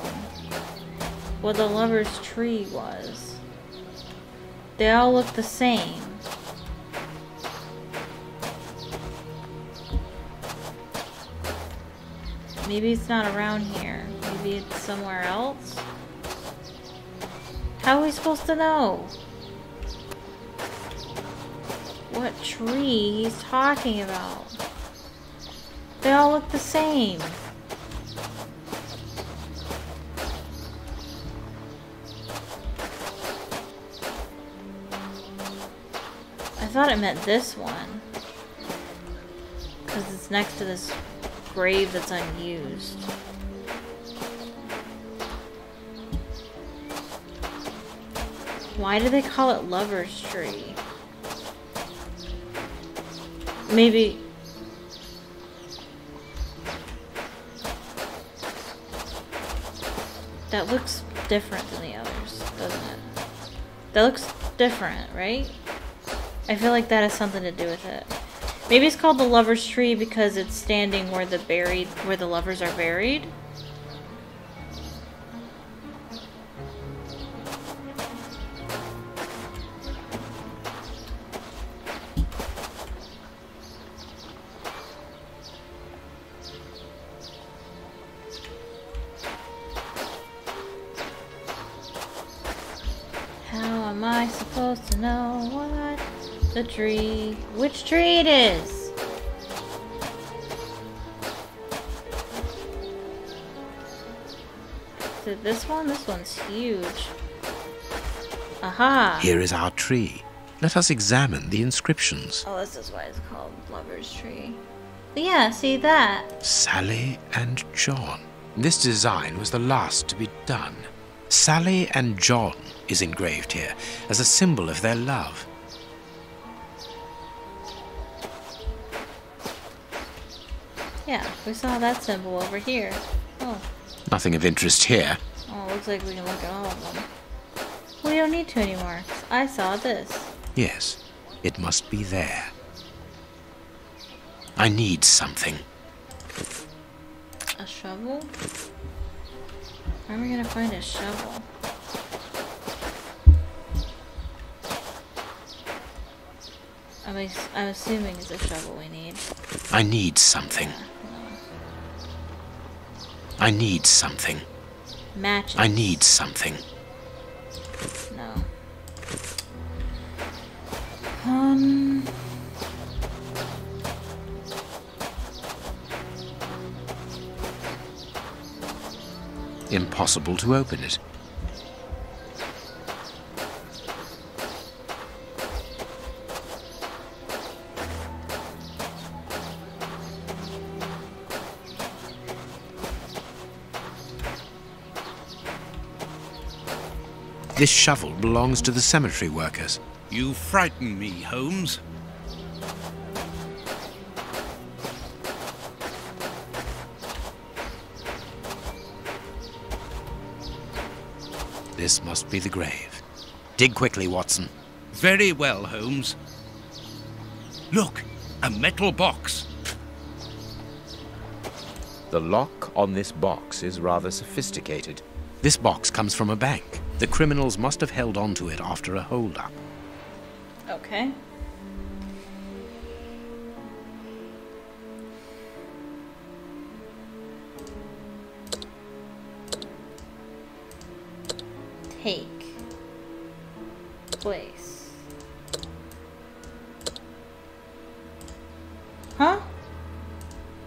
what the lover's tree was? They all look the same. Maybe it's not around here. Maybe it's somewhere else. How are we supposed to know what tree he's talking about? They all look the same. I thought it meant this one, because it's next to this grave that's unused. Why do they call it Lover's Tree? Maybe... That looks different than the others, doesn't it? That looks different, right? I feel like that has something to do with it. Maybe it's called the Lover's Tree because it's standing where the lovers are buried. How am I supposed to know what the tree, which tree it is? Is it this one? This one's huge. Aha! Here is our tree. Let us examine the inscriptions. Oh, this is why it's called Lover's Tree. But yeah, see that? Sally and John. This design was the last to be done. Sally and John is engraved here as a symbol of their love. Yeah, we saw that symbol over here. Oh. Nothing of interest here. Oh, looks like we can look at all of them. We don't need to anymore. I saw this. Yes, it must be there. I need something. A shovel? Where are we gonna find a shovel? I'm assuming it's a shovel we need. I need something. I need something. Matches. I need something. No. Impossible to open it. This shovel belongs to the cemetery workers. You frighten me, Holmes. This must be the grave. Dig quickly, Watson. Very well, Holmes. Look, a metal box. The lock on this box is rather sophisticated. This box comes from a bank. The criminals must have held on to it after a hold-up. Okay. Take. place. Huh?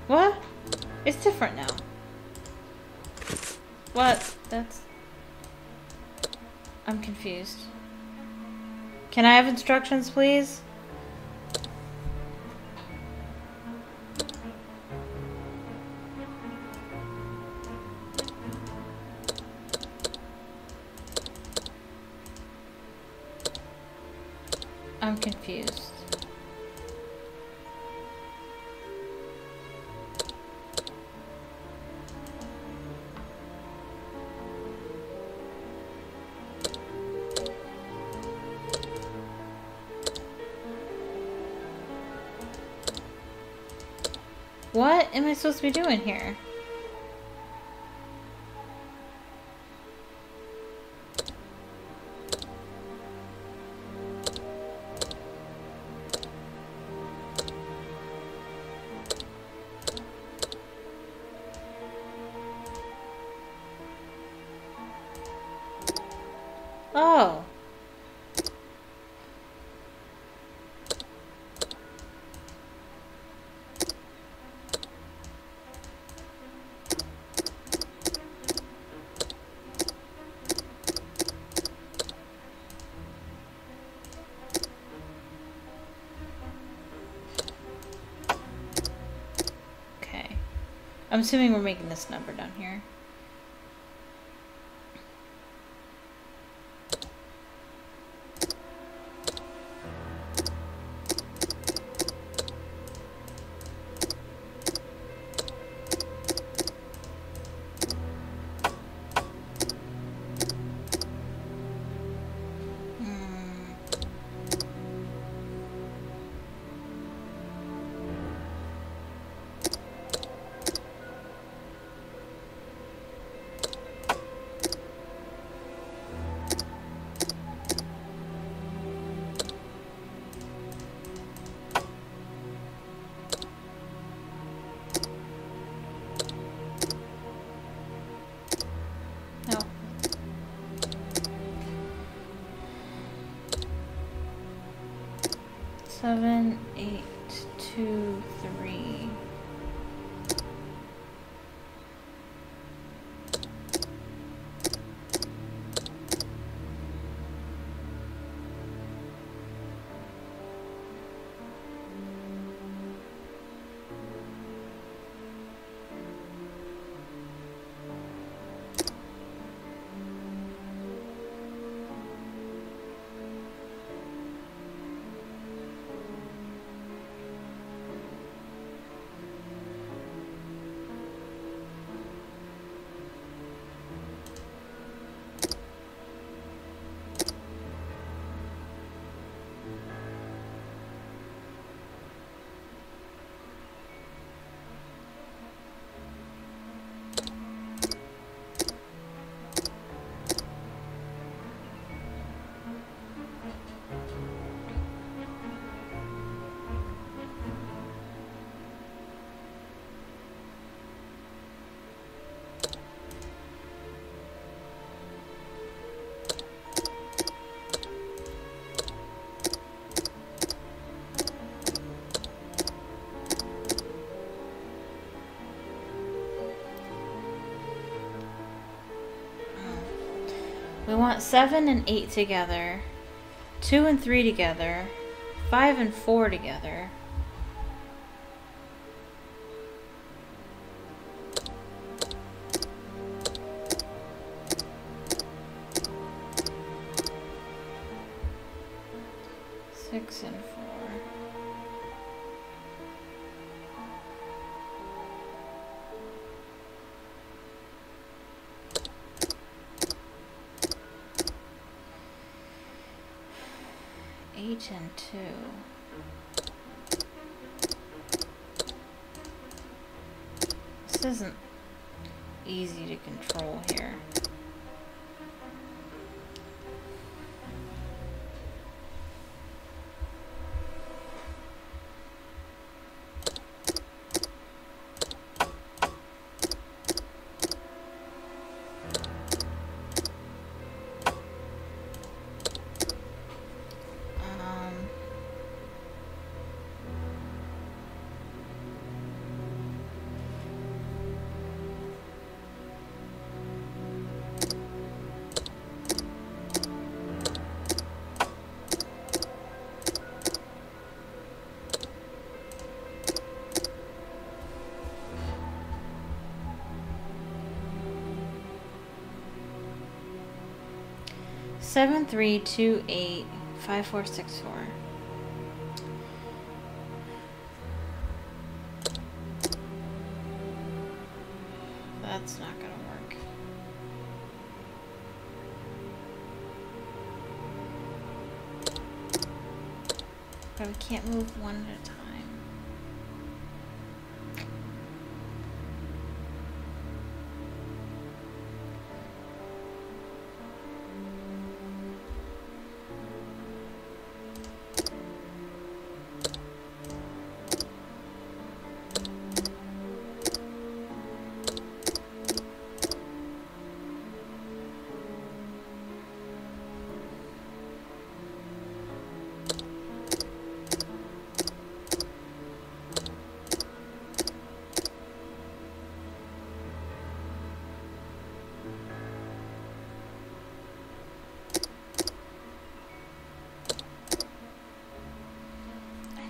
What? It's different now. What? That's... I'm confused. Can I have instructions, please? I'm confused. What am I supposed to be doing here? Oh. Okay. I'm assuming we're making this number down here. No. Seven, 8, 2, 3. We want 7 and 8 together, 2 and 3 together, 5 and 4 together. Six and 4. Eight and 2. This isn't easy to control here. 73285464. That's not gonna work. But we can't move one at a time.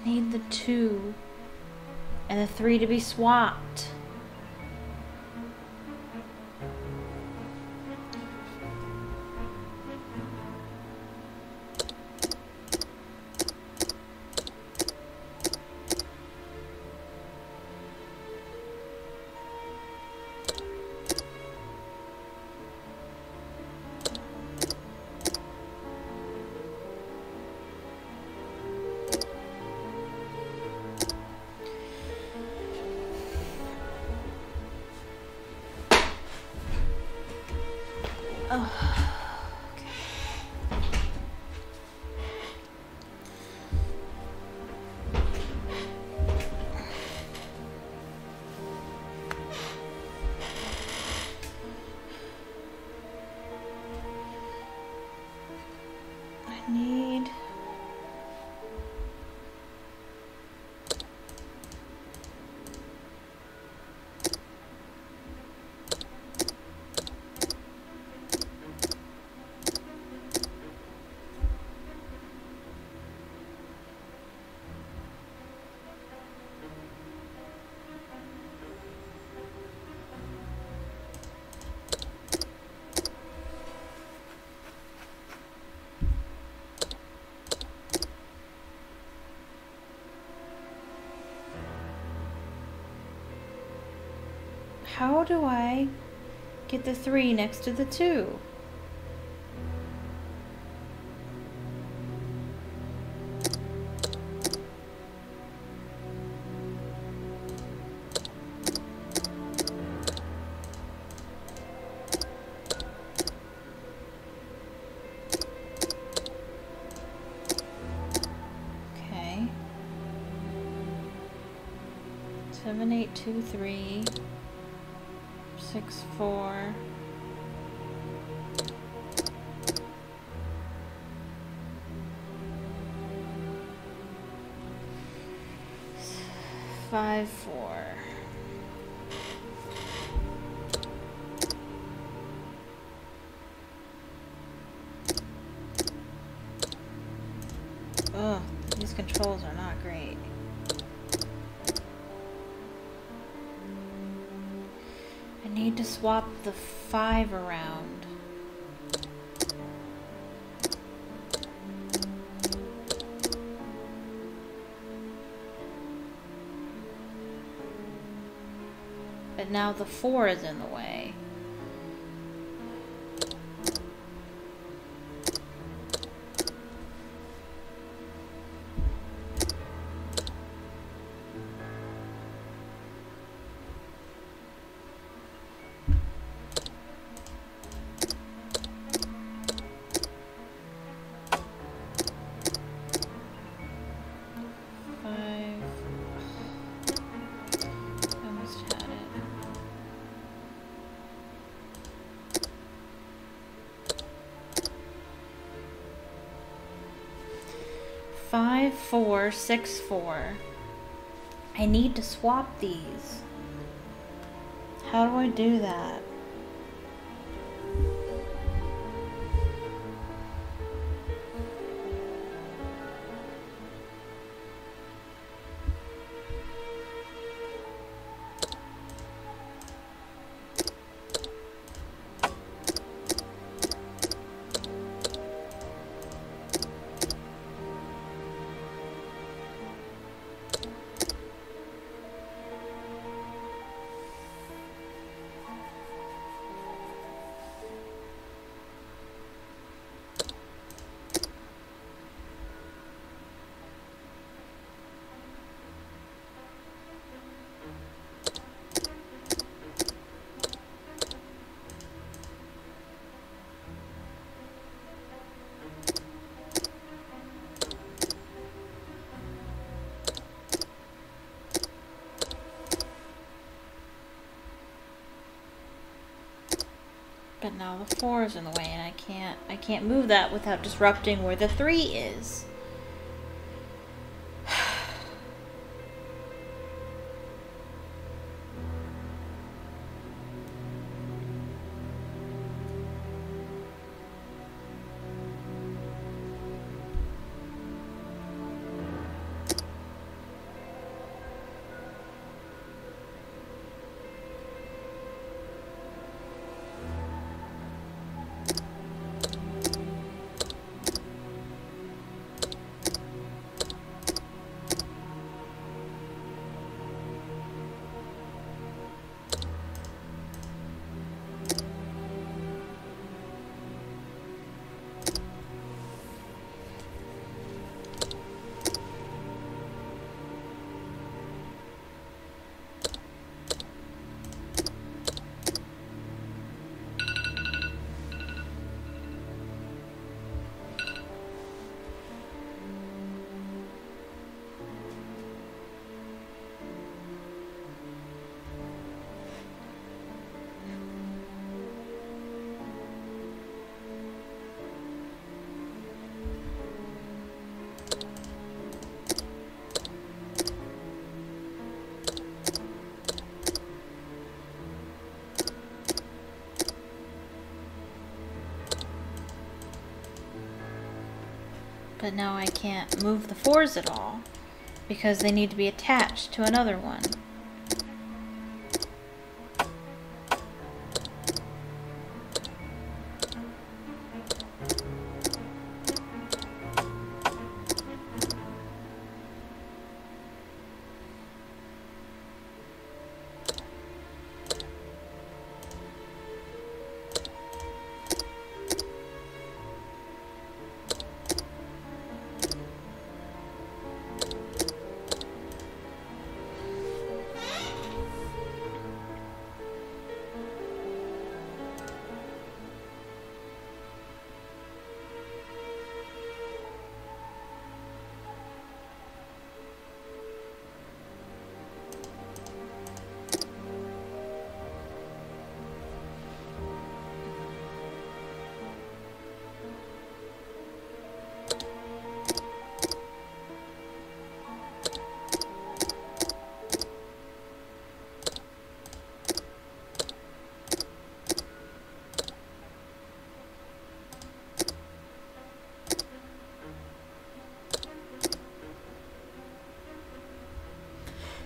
Need the 2 and the 3 to be swapped. How do I get the 3 next to the 2? Okay. 7823 64 54. Ugh, these controls are not great. I need to swap the 5 around. But now the 4 is in the way. Almost had it. 5 4 6 4. I need to swap these. How do I do that? But now the 4 is in the way, and I can't move that without disrupting where the 3 is. But now I can't move the 4s at all, because they need to be attached to another one.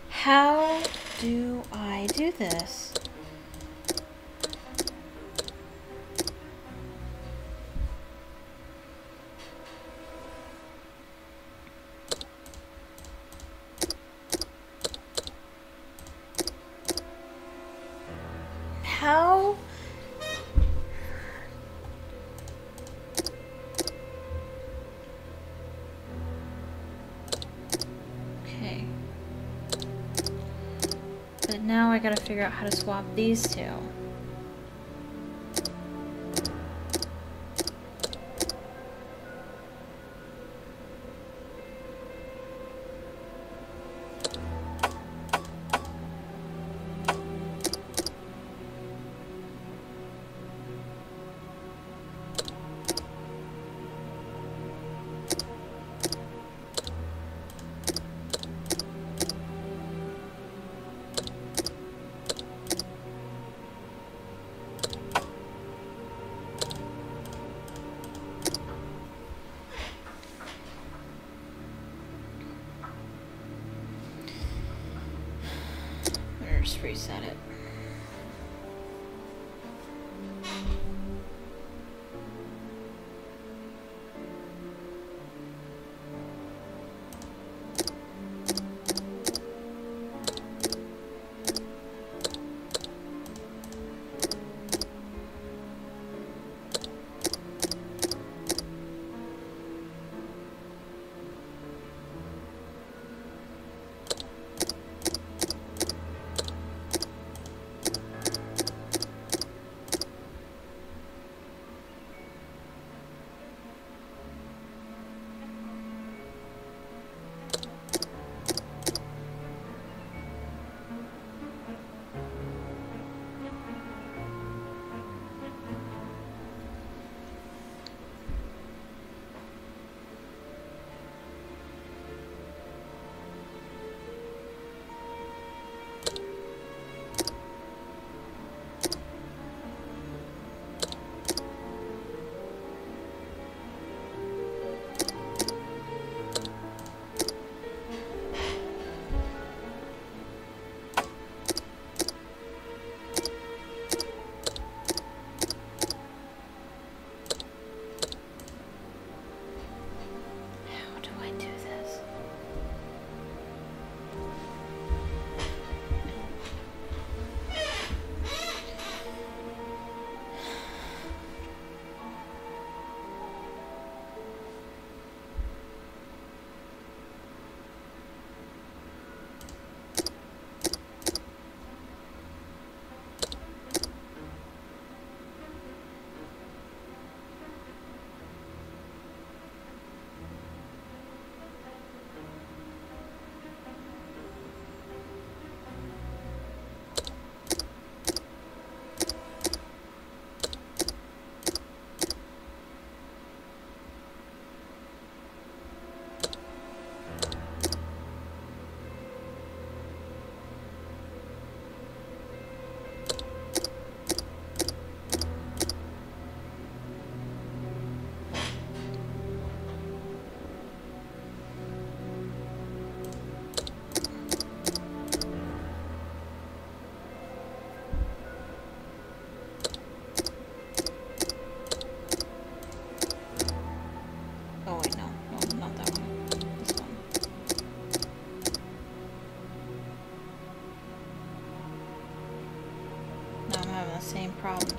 How do I do this? How? Okay. But now I gotta figure out how to swap these two. Just reset it.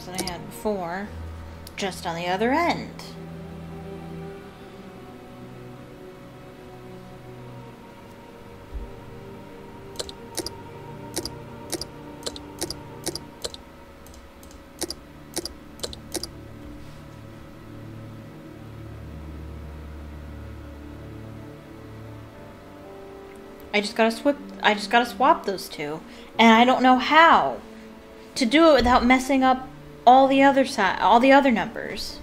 box that I had before, just on the other end. I just gotta swap those two, and I don't know how to do it without messing up all the other numbers.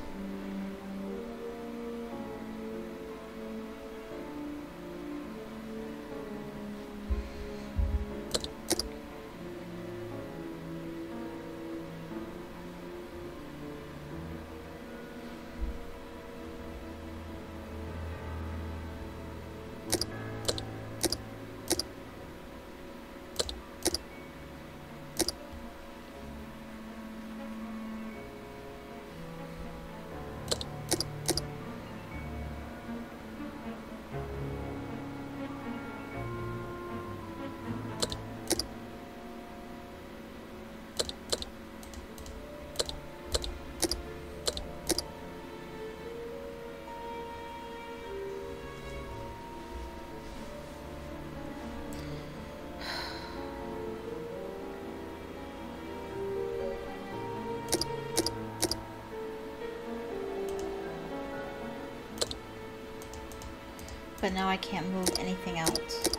But now I can't move anything else.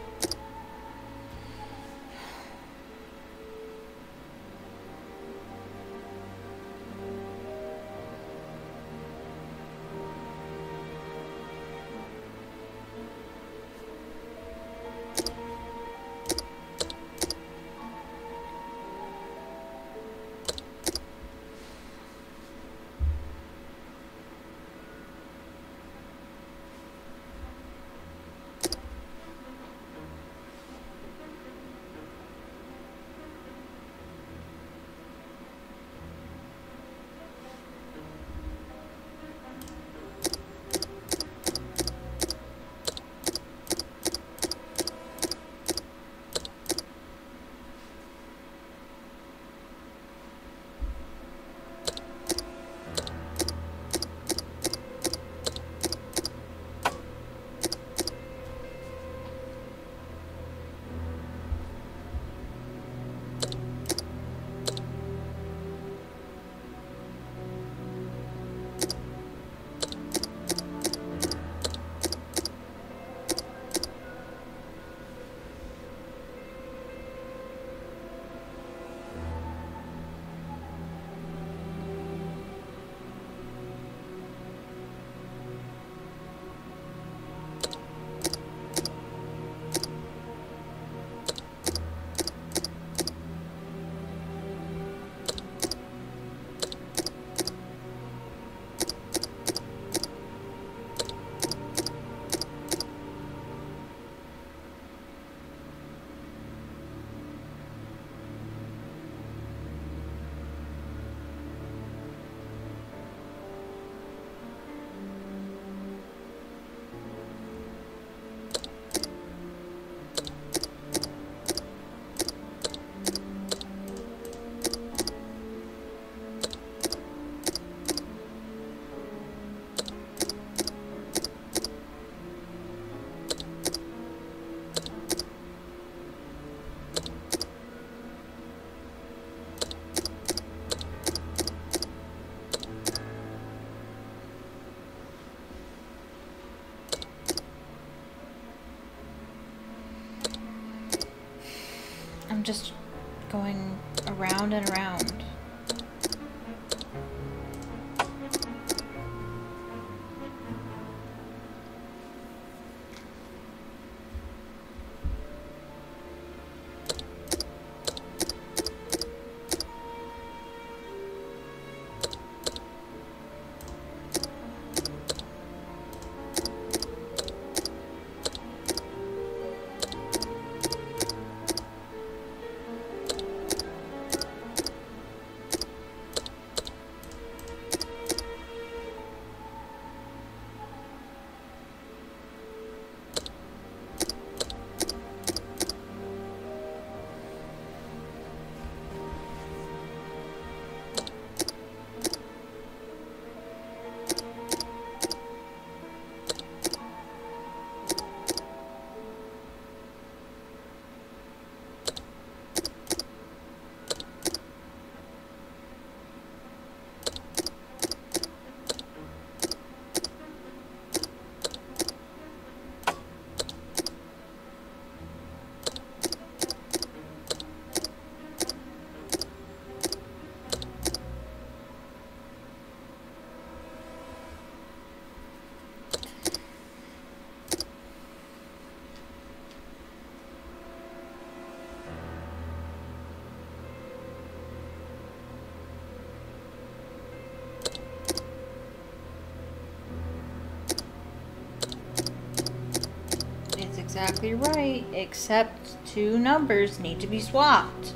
I'm just going around and around. exactly right, except 2 numbers need to be swapped.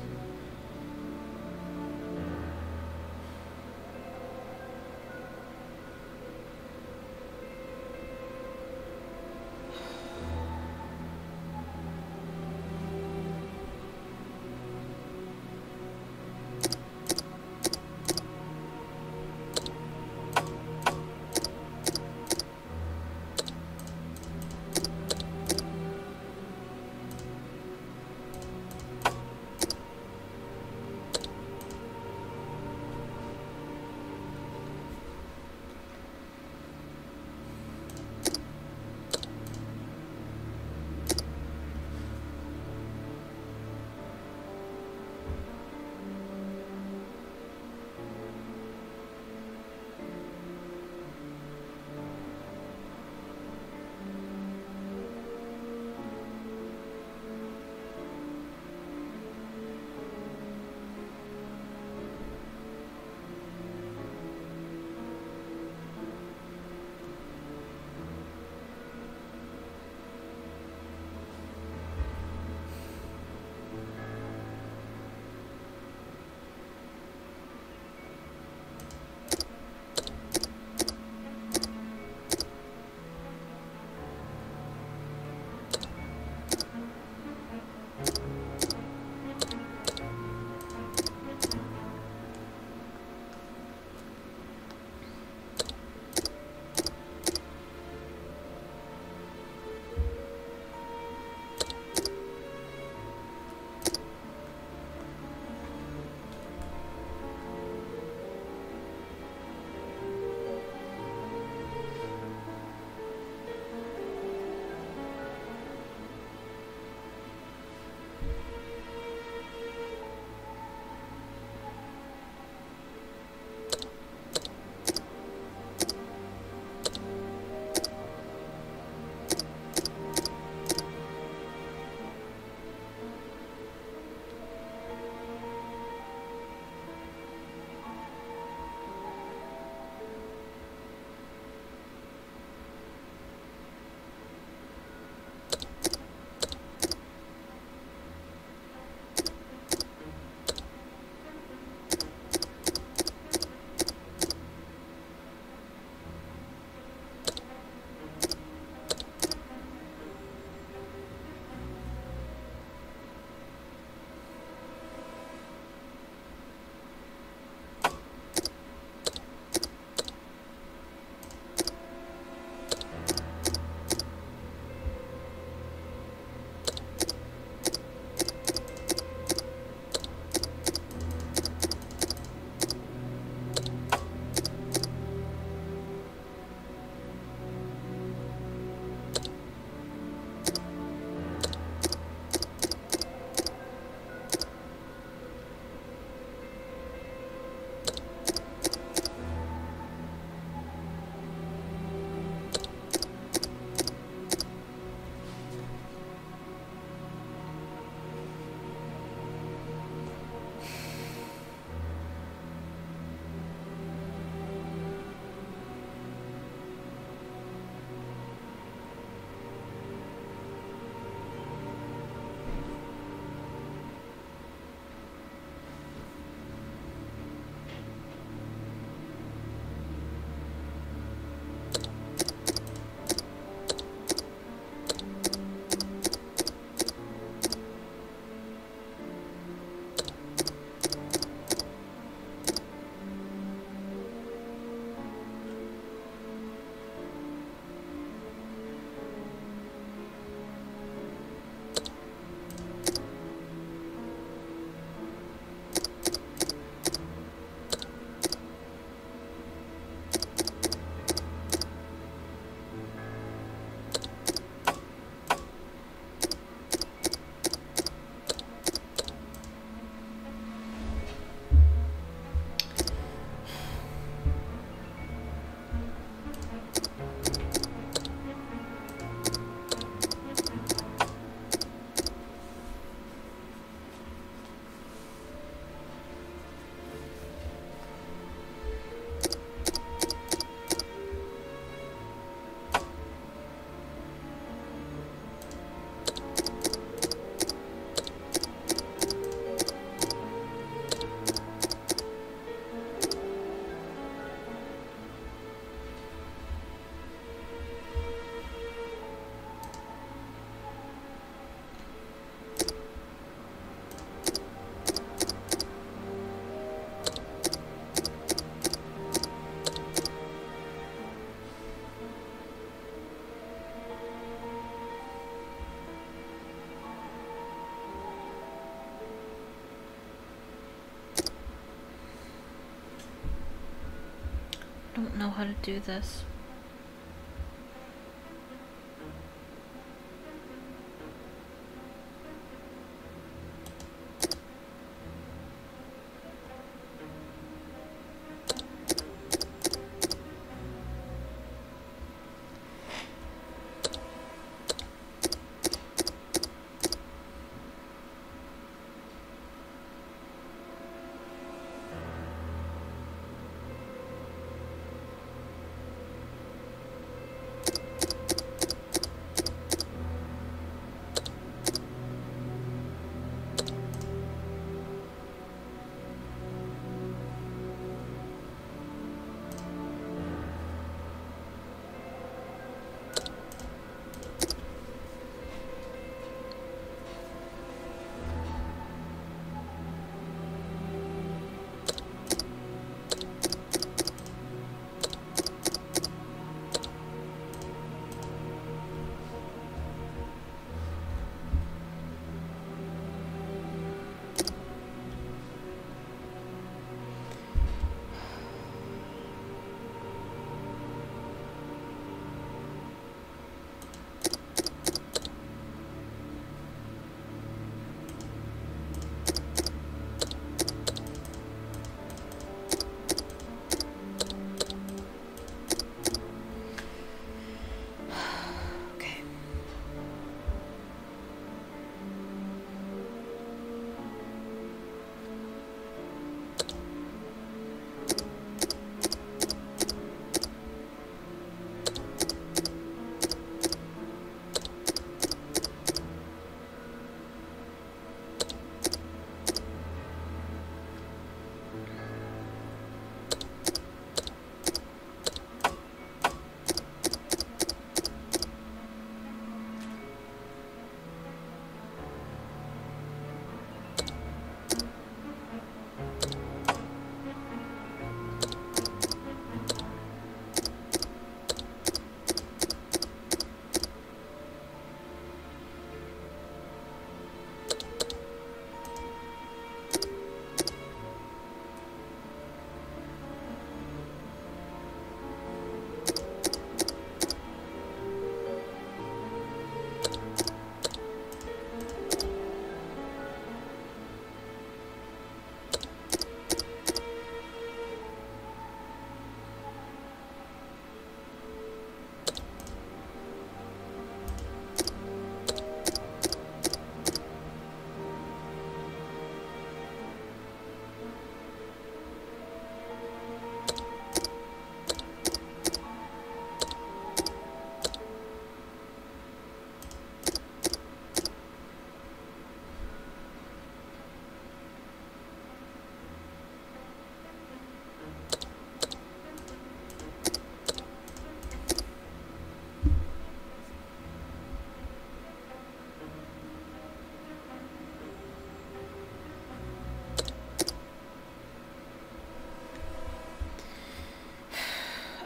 don't know how to do this.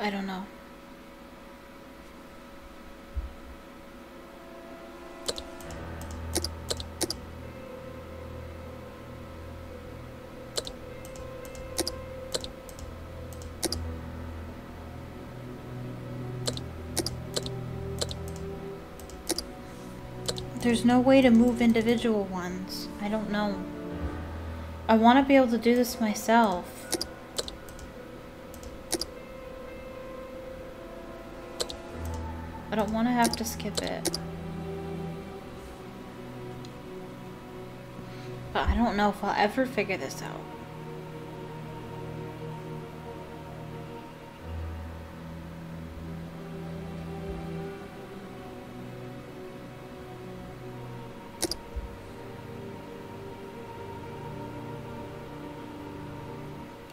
I don't know. There's no way to move individual ones. I don't know. I want to be able to do this myself. I don't want to have to skip it. But I don't know if I'll ever figure this out.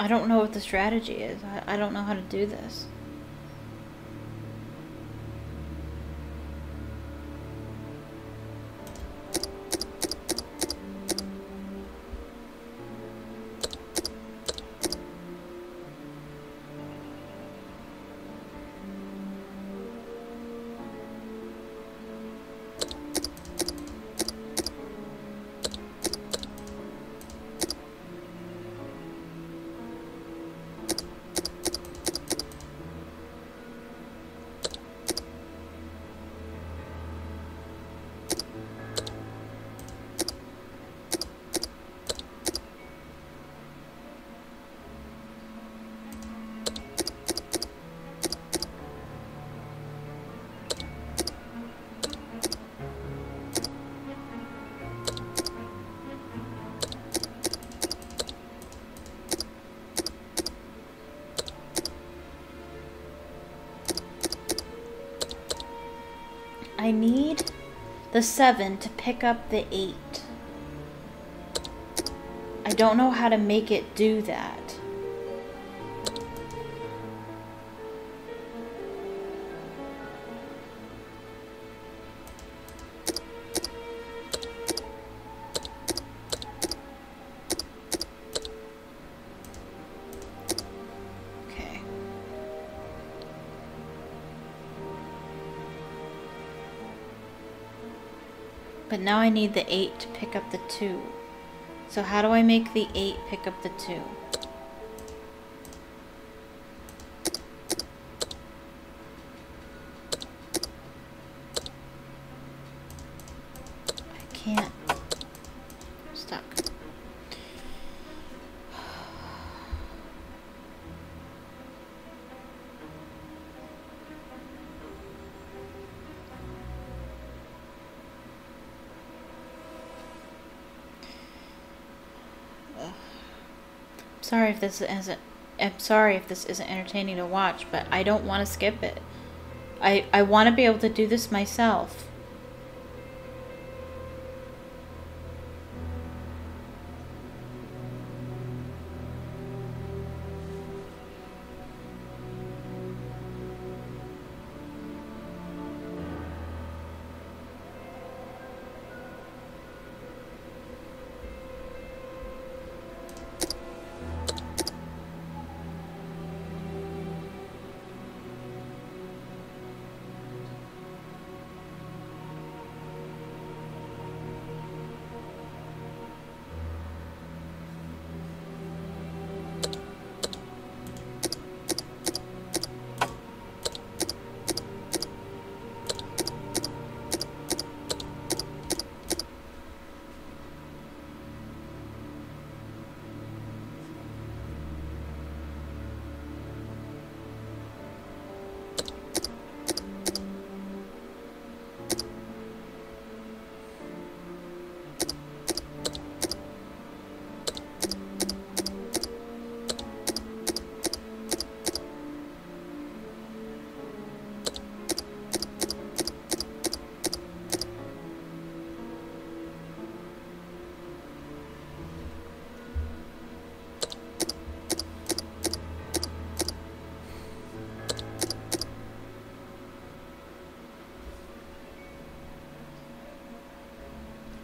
I don't know what the strategy is. I don't know how to do this. I need the 7 to pick up the 8. I don't know how to make it do that. Okay. But now I need the 8 to pick up the 2. So how do I make the 8 pick up the 2? I can't. I'm stuck. Sorry if this isn't. I'm sorry if this isn't entertaining to watch, but I don't want to skip it. I want to be able to do this myself.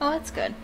Oh, that's good.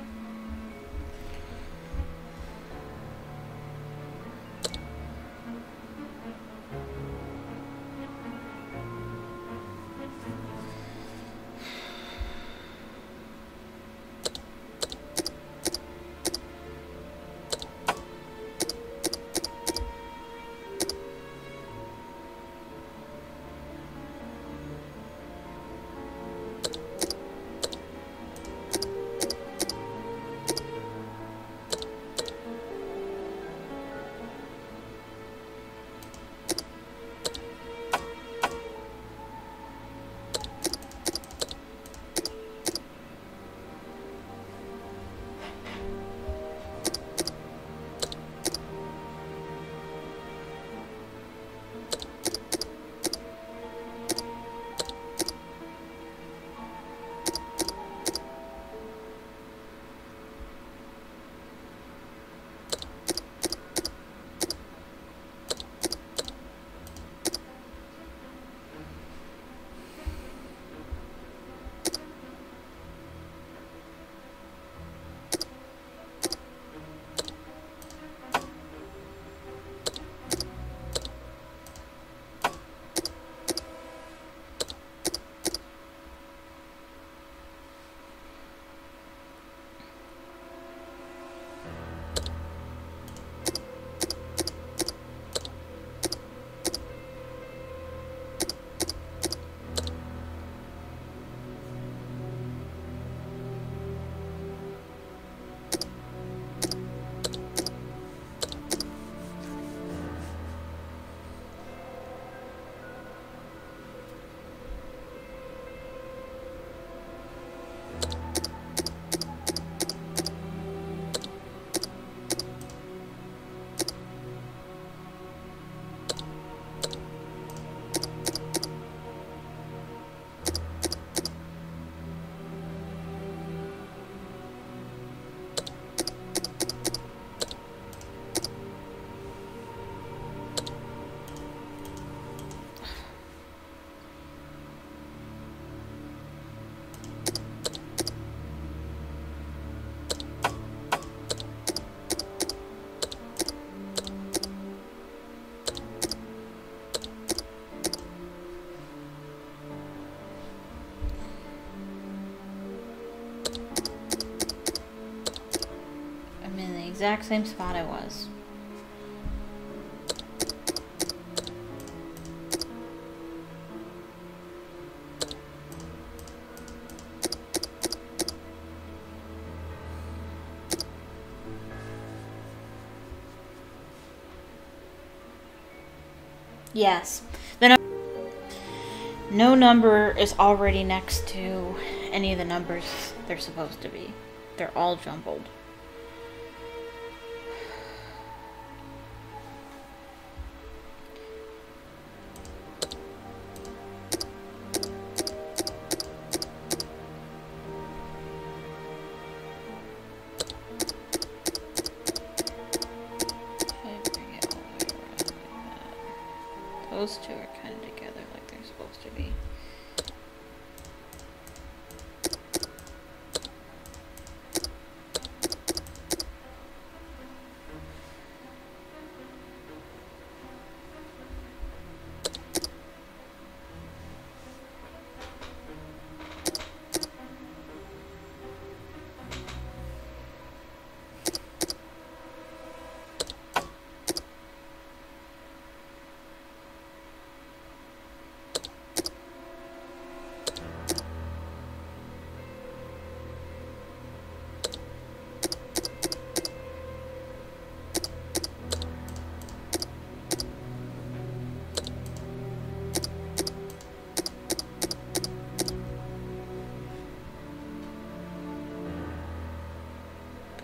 exact same spot I was. Yes. No number is already next to any of the numbers they're supposed to be. They're all jumbled. Those two are kind of together like they're supposed to be.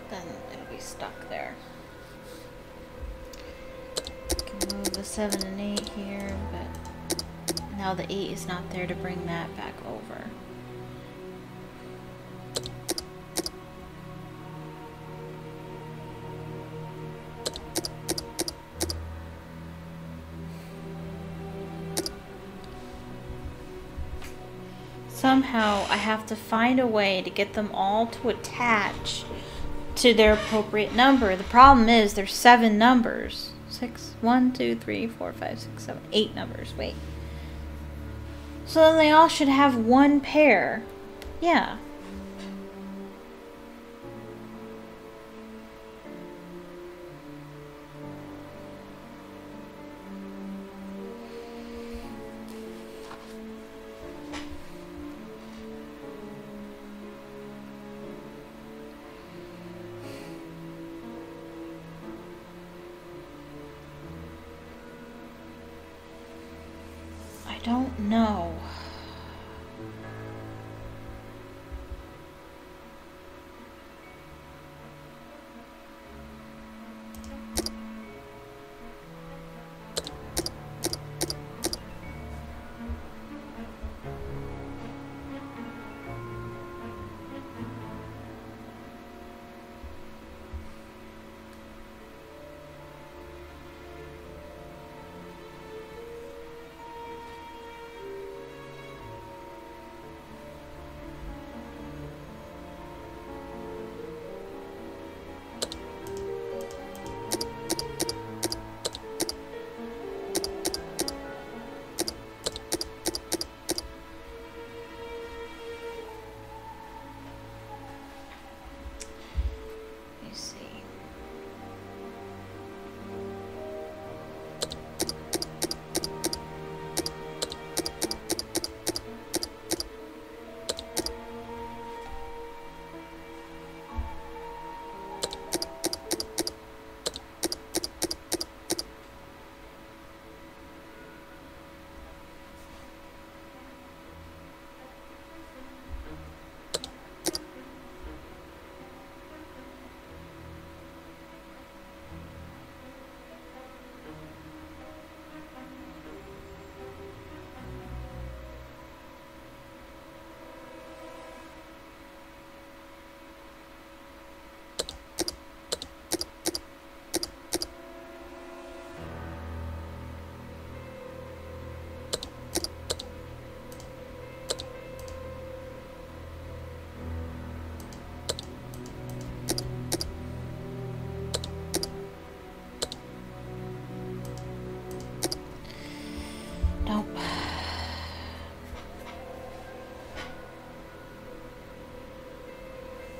Then it'll be stuck there. Can move the 7 and 8 here, but now the 8 is not there to bring that back over. Somehow I have to find a way to get them all to attach to their appropriate number. The problem is there's 7 numbers. 1, 2, 3, 4, 5, 6, 7, 8 numbers. Wait. So then they all should have one pair. Yeah. I don't know.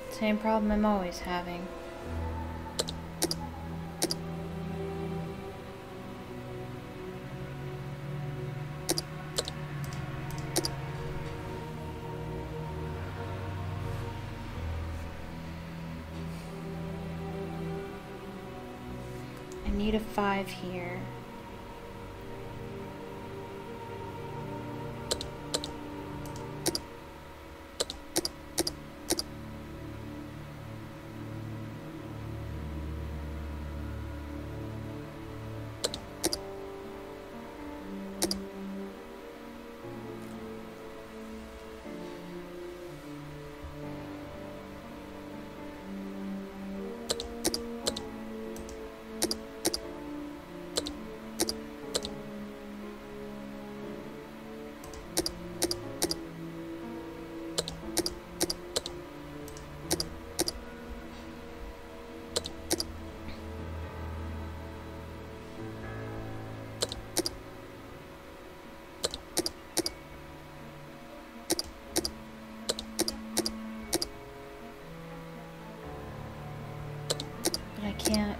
Same problem I'm always having. 3 to 5 here. I can't.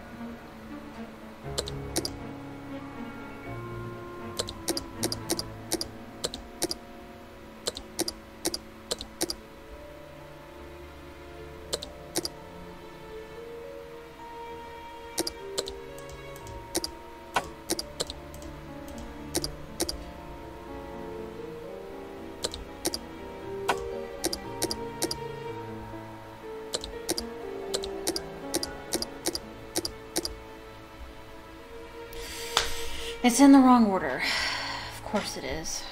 It's in the wrong order. Of course it is.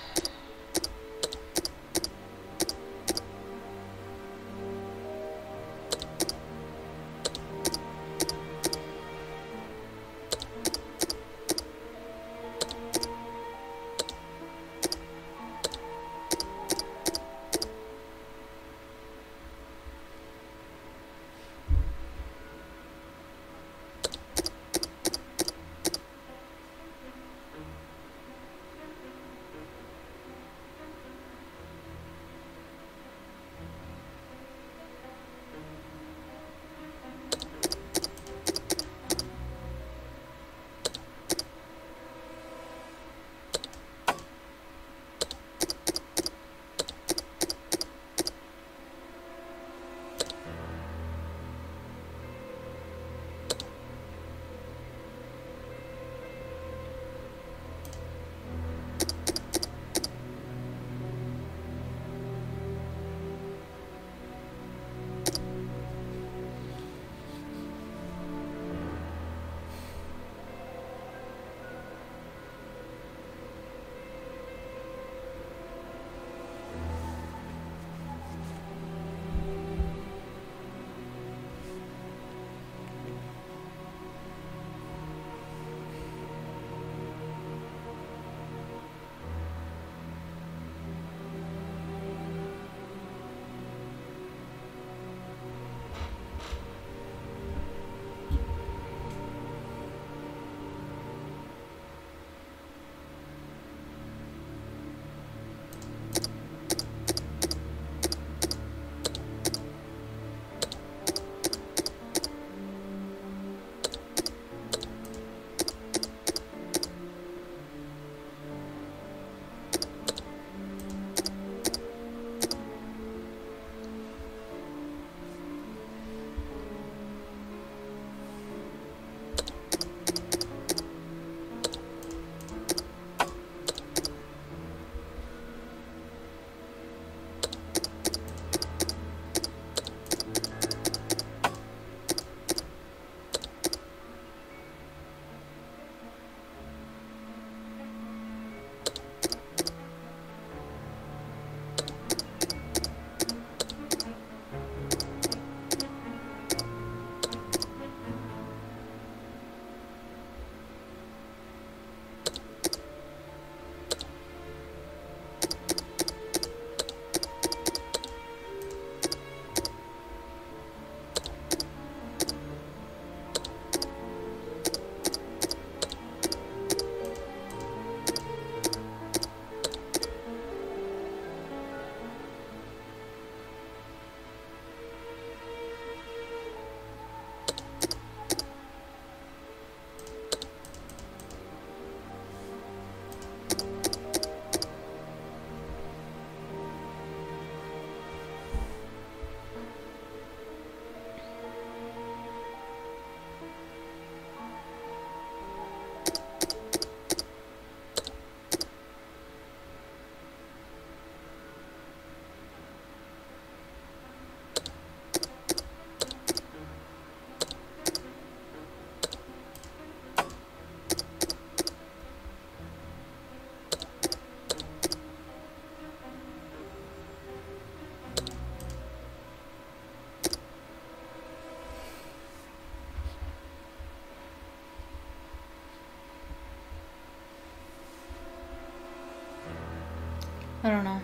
I don't know.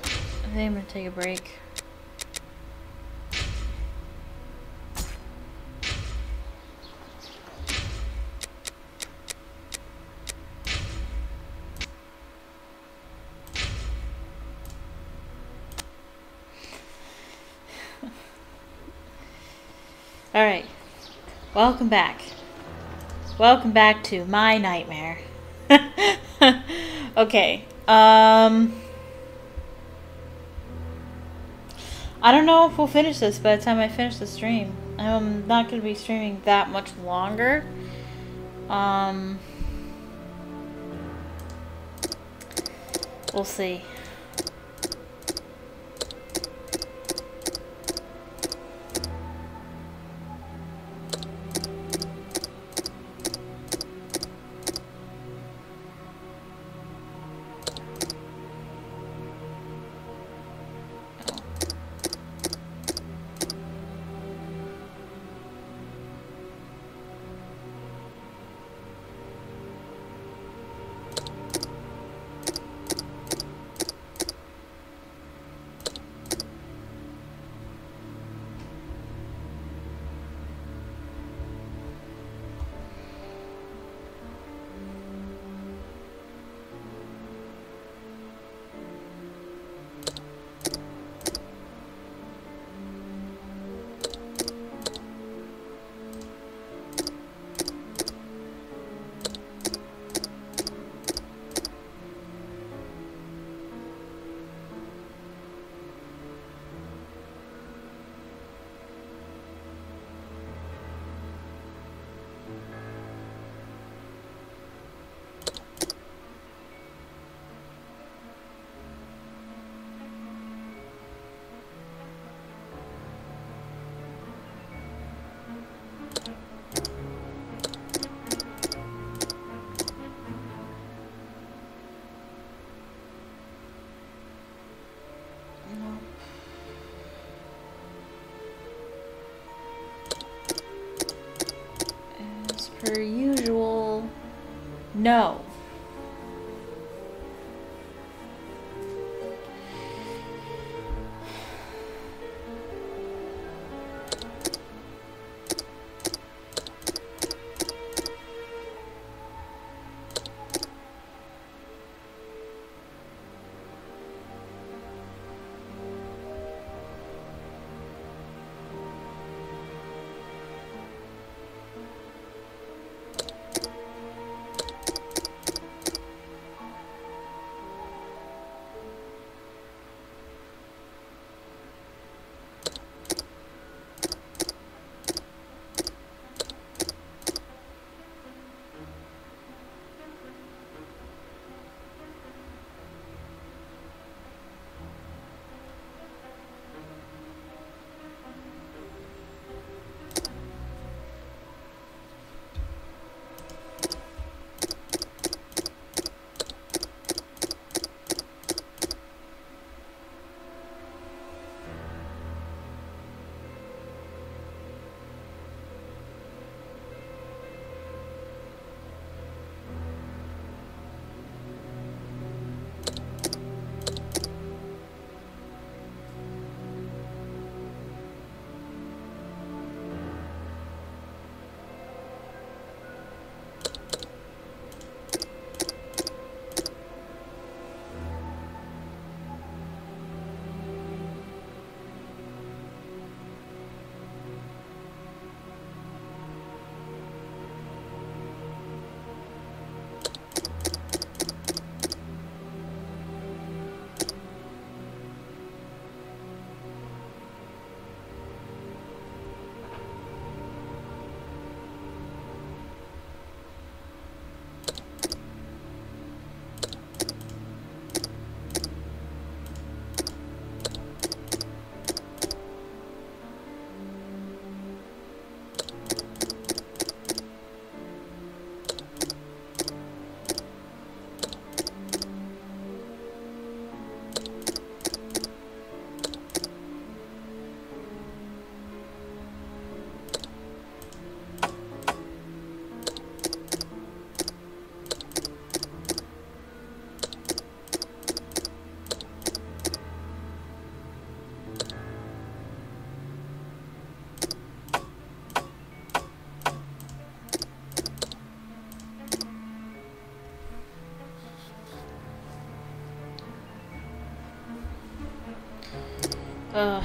I think I'm gonna take a break. Alright. Welcome back. Welcome back to my nightmare. Okay. I don't know if we'll finish this by the time I finish the stream. I'm not going to be streaming that much longer. We'll see. Per usual, no. Ugh.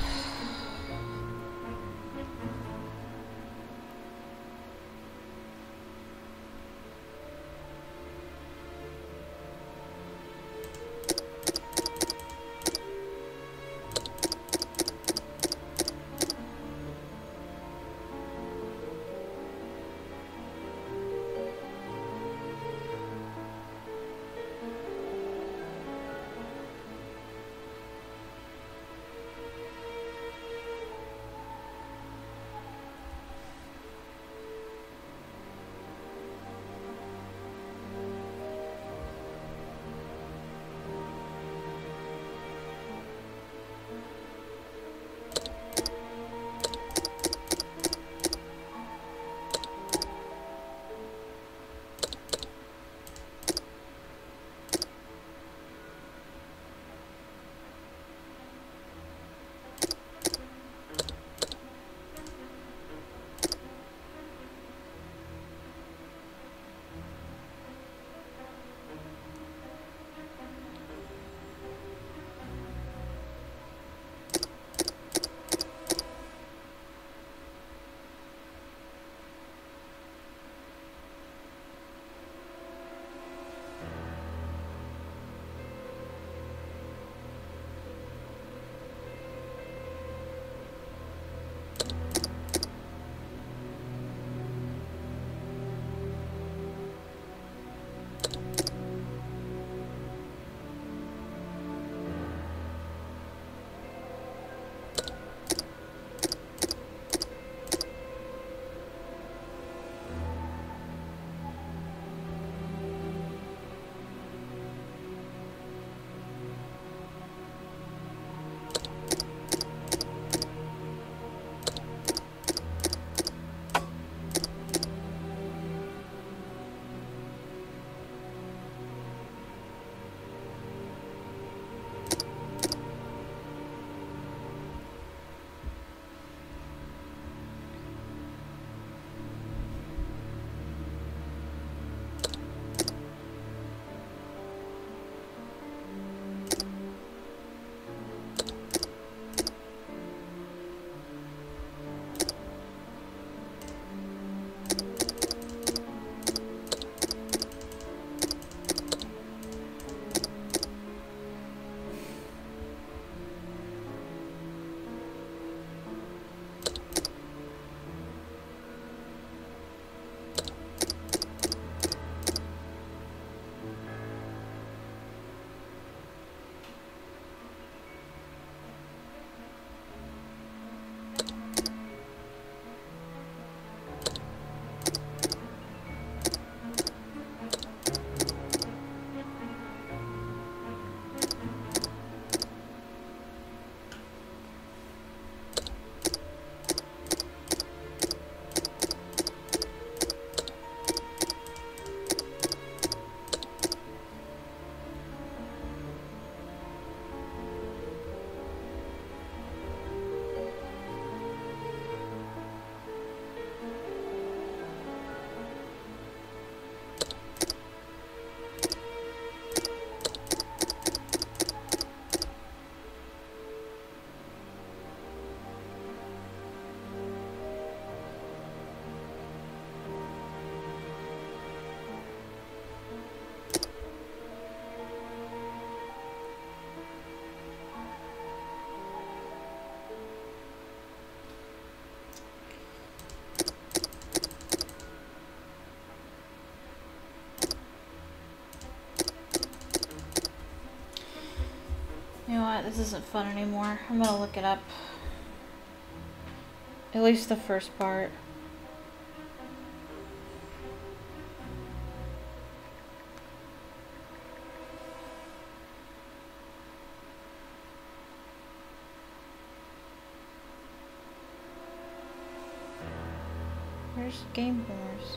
You know what? This isn't fun anymore. I'm gonna look it up. At least the first part. Where's Game Wars?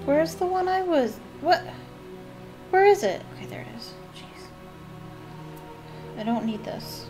Where's the one I was... What? Where is it? Okay, there it is. Jeez. I don't need this.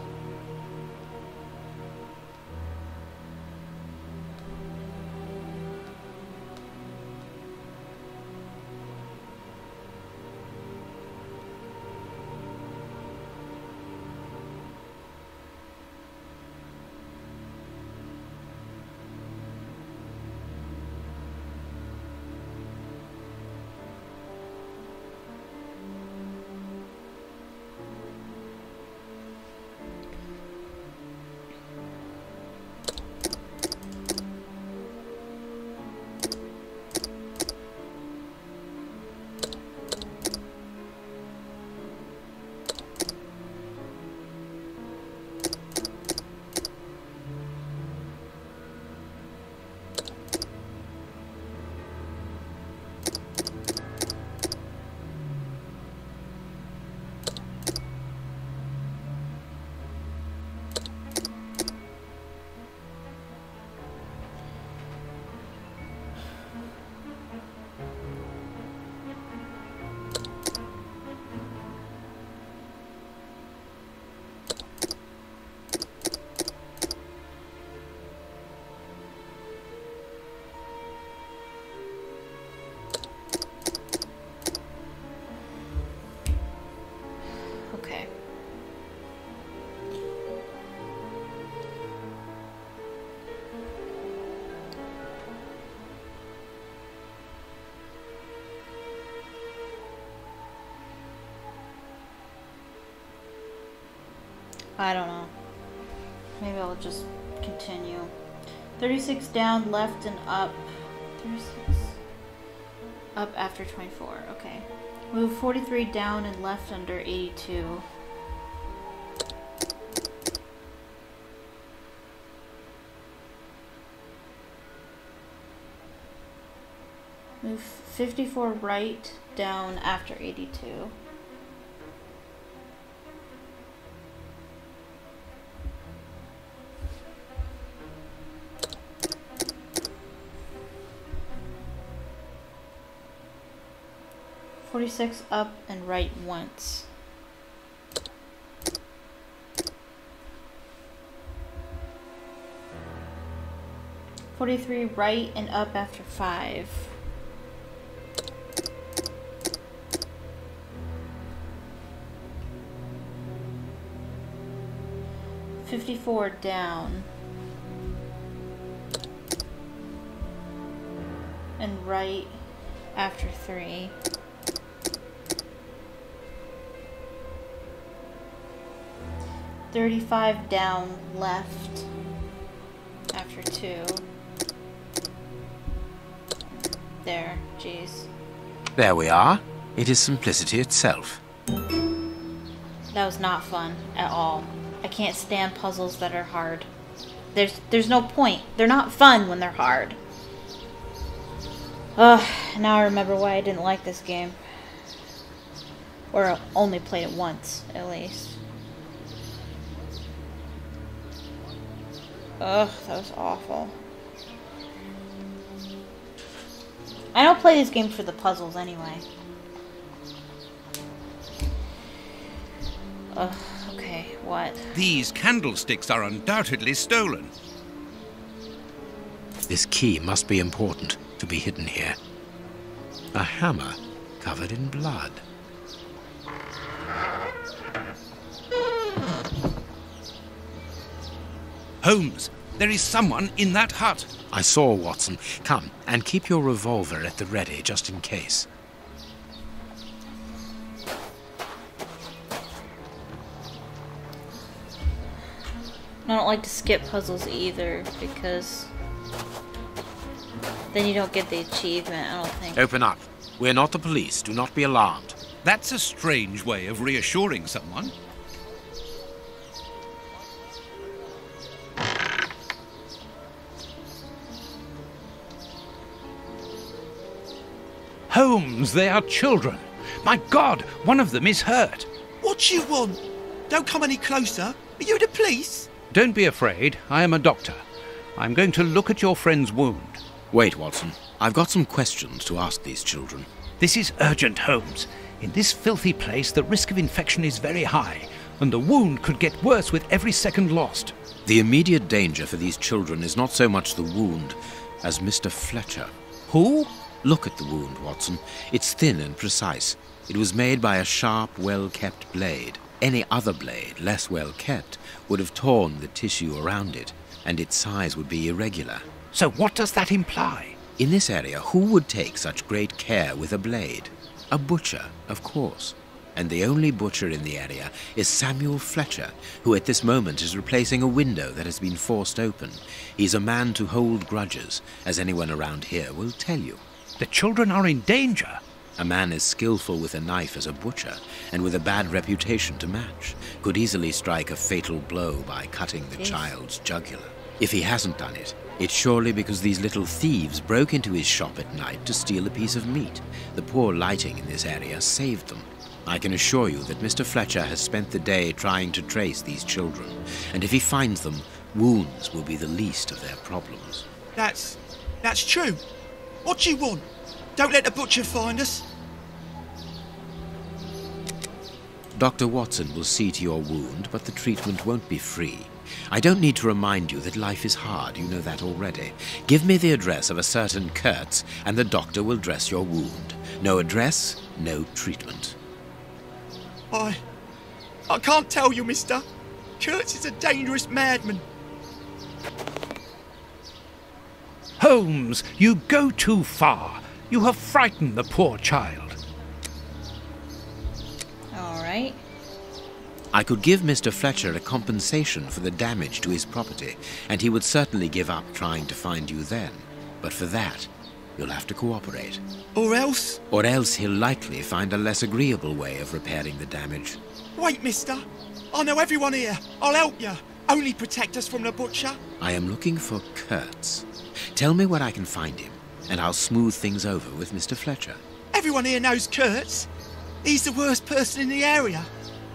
Okay. I don't know. Maybe I'll just continue. 36 down, left, and up. 36 up after 24. Okay. Move 43 down and left under 82. Move 54 right down after 82. .46 up and right once. .43 right and up after 5. .54 down and right after 3. .35 down left after 2. There, jeez. There we are. It is simplicity itself. That was not fun at all. I can't stand puzzles that are hard. There's no point. They're not fun when they're hard. Ugh, now I remember why I didn't like this game. Or only played it once, at least. Ugh, that was awful. I don't play this game for the puzzles anyway. Ugh, okay, what? These candlesticks are undoubtedly stolen. This key must be important to be hidden here. A hammer covered in blood. Holmes, there is someone in that hut. I saw, Watson. Come, and keep your revolver at the ready, just in case. I don't like to skip puzzles either, because then you don't get the achievement, I don't think. Open up. We're not the police. Do not be alarmed. That's a strange way of reassuring someone. Holmes, they are children. My God, one of them is hurt. What you want? Don't come any closer. Are you the police? Don't be afraid. I am a doctor. I'm going to look at your friend's wound. Wait, Watson. I've got some questions to ask these children. This is urgent, Holmes. In this filthy place, the risk of infection is very high, and the wound could get worse with every second lost. The immediate danger for these children is not so much the wound as Mr. Fletcher. Who? Look at the wound, Watson. It's thin and precise. It was made by a sharp, well-kept blade. Any other blade, less well-kept, would have torn the tissue around it, and its size would be irregular. So what does that imply? In this area, who would take such great care with a blade? A butcher, of course. And the only butcher in the area is Samuel Fletcher, who at this moment is replacing a window that has been forced open. He's a man to hold grudges, as anyone around here will tell you. The children are in danger. A man as skillful with a knife as a butcher, and with a bad reputation to match, could easily strike a fatal blow by cutting the child's jugular. If he hasn't done it, it's surely because these little thieves broke into his shop at night to steal a piece of meat. The poor lighting in this area saved them. I can assure you that Mr. Fletcher has spent the day trying to trace these children, and if he finds them, wounds will be the least of their problems. That's true. What do you want? Don't let the butcher find us. Dr. Watson will see to your wound, but the treatment won't be free. I don't need to remind you that life is hard, you know that already. Give me the address of a certain Kurtz, and the doctor will dress your wound. No address, no treatment. I can't tell you, mister. Kurtz is a dangerous madman. Holmes, you go too far. You have frightened the poor child. All right. I could give Mr. Fletcher a compensation for the damage to his property, and he would certainly give up trying to find you then. But for that, you'll have to cooperate. Or else? Or else he'll likely find a less agreeable way of repairing the damage. Wait, mister. I know everyone here. I'll help you. Only protect us from the butcher. I am looking for Kurtz. Tell me where I can find him, and I'll smooth things over with Mr. Fletcher. Everyone here knows Kurtz. He's the worst person in the area.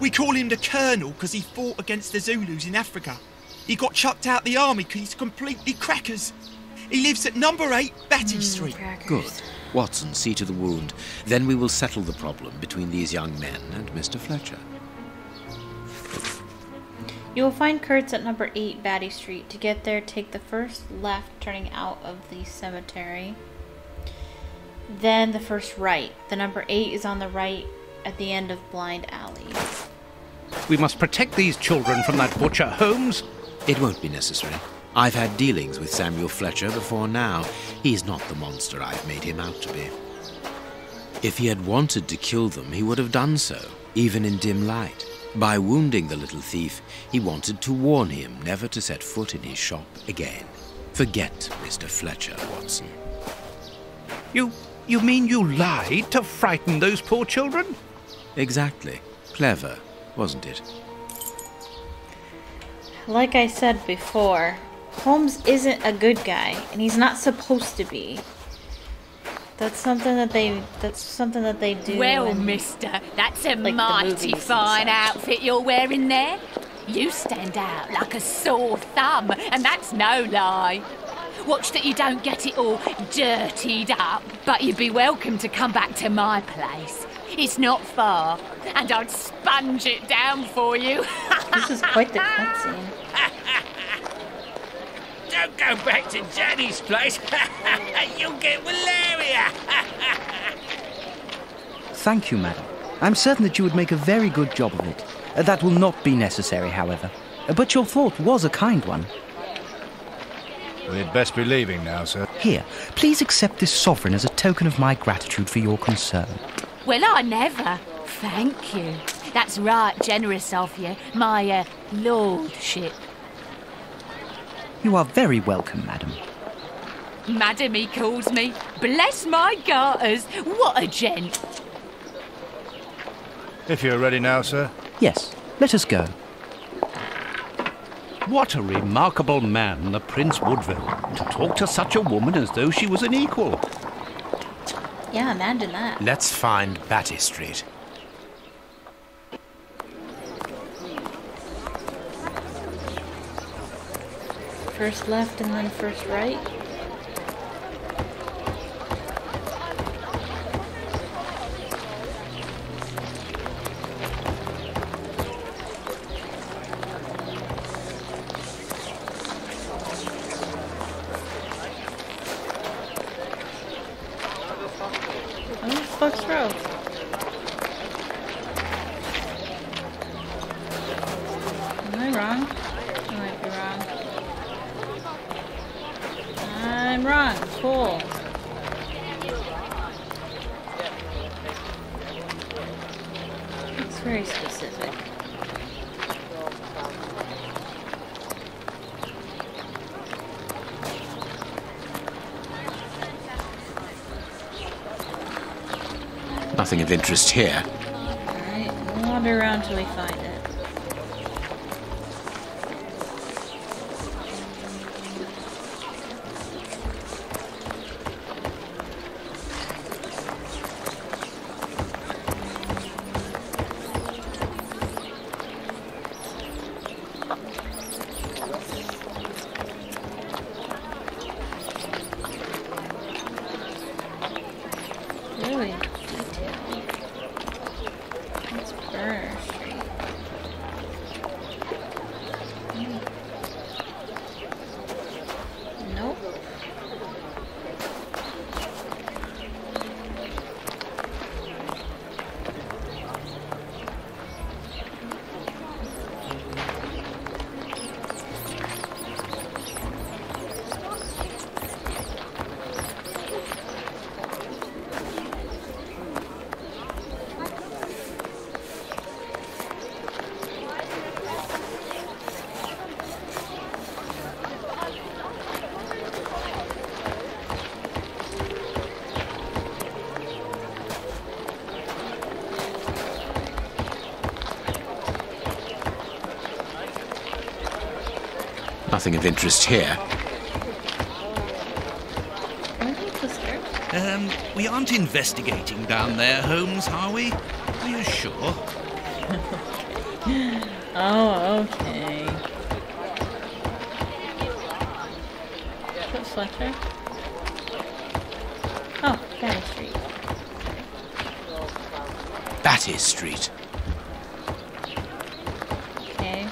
We call him the Colonel because he fought against the Zulus in Africa. He got chucked out the army because he's completely crackers. He lives at number 8 Batty Street. Crackers. Good. Watson, see to the wound. Then we will settle the problem between these young men and Mr. Fletcher. You will find Kurtz at number 8 Batty Street. To get there, take the first left turning out of the cemetery. Then the first right. The number 8 is on the right at the end of Blind Alley. We must protect these children from that butcher, Holmes. It won't be necessary. I've had dealings with Samuel Fletcher before now. He's not the monster I've made him out to be. If he had wanted to kill them, he would have done so, even in dim light. By wounding the little thief, he wanted to warn him never to set foot in his shop again. Forget Mr. Fletcher, Watson. You mean you lied to frighten those poor children? Exactly. Clever, wasn't it? Like I said before, Holmes isn't a good guy, and he's not supposed to be. That's something that they do. Well, in, mister, that's a like, the mighty movies and fine such. outfit you're wearing there. You stand out like a sore thumb, and that's no lie. Watch that you don't get it all dirtied up, but you'd be welcome to come back to my place. It's not far, and I'd sponge it down for you. This is quite the cutscene. Don't go back to Daddy's place. You'll get malaria. Thank you, madam. I'm certain that you would make a very good job of it. That will not be necessary, however. But your thought was a kind one. We'd best be leaving now, sir. Here, please accept this sovereign as a token of my gratitude for your concern. Well, I never. Thank you. That's right generous of you, my lordship. You are very welcome, madam. Madam, he calls me. Bless my garters. What a gent. If you're ready now, sir. Yes, let us go. What a remarkable man, the Prince Woodville, to talk to such a woman as though she was an equal. Yeah, imagine that. Let's find Batty Street. First left and then first right. fuck's Rose? Am I wrong? I might be wrong. I'm wrong. Cool. It's very specific. Nothing of interest here. Alright, we'll wander around till we find it. Really detailed. It's Burner Street. Nope. Nothing of interest here. We aren't investigating down there, Holmes, are we? Are you sure? Oh, okay. What's Fletcher? Oh, Batty Street. Batty Street. Okay.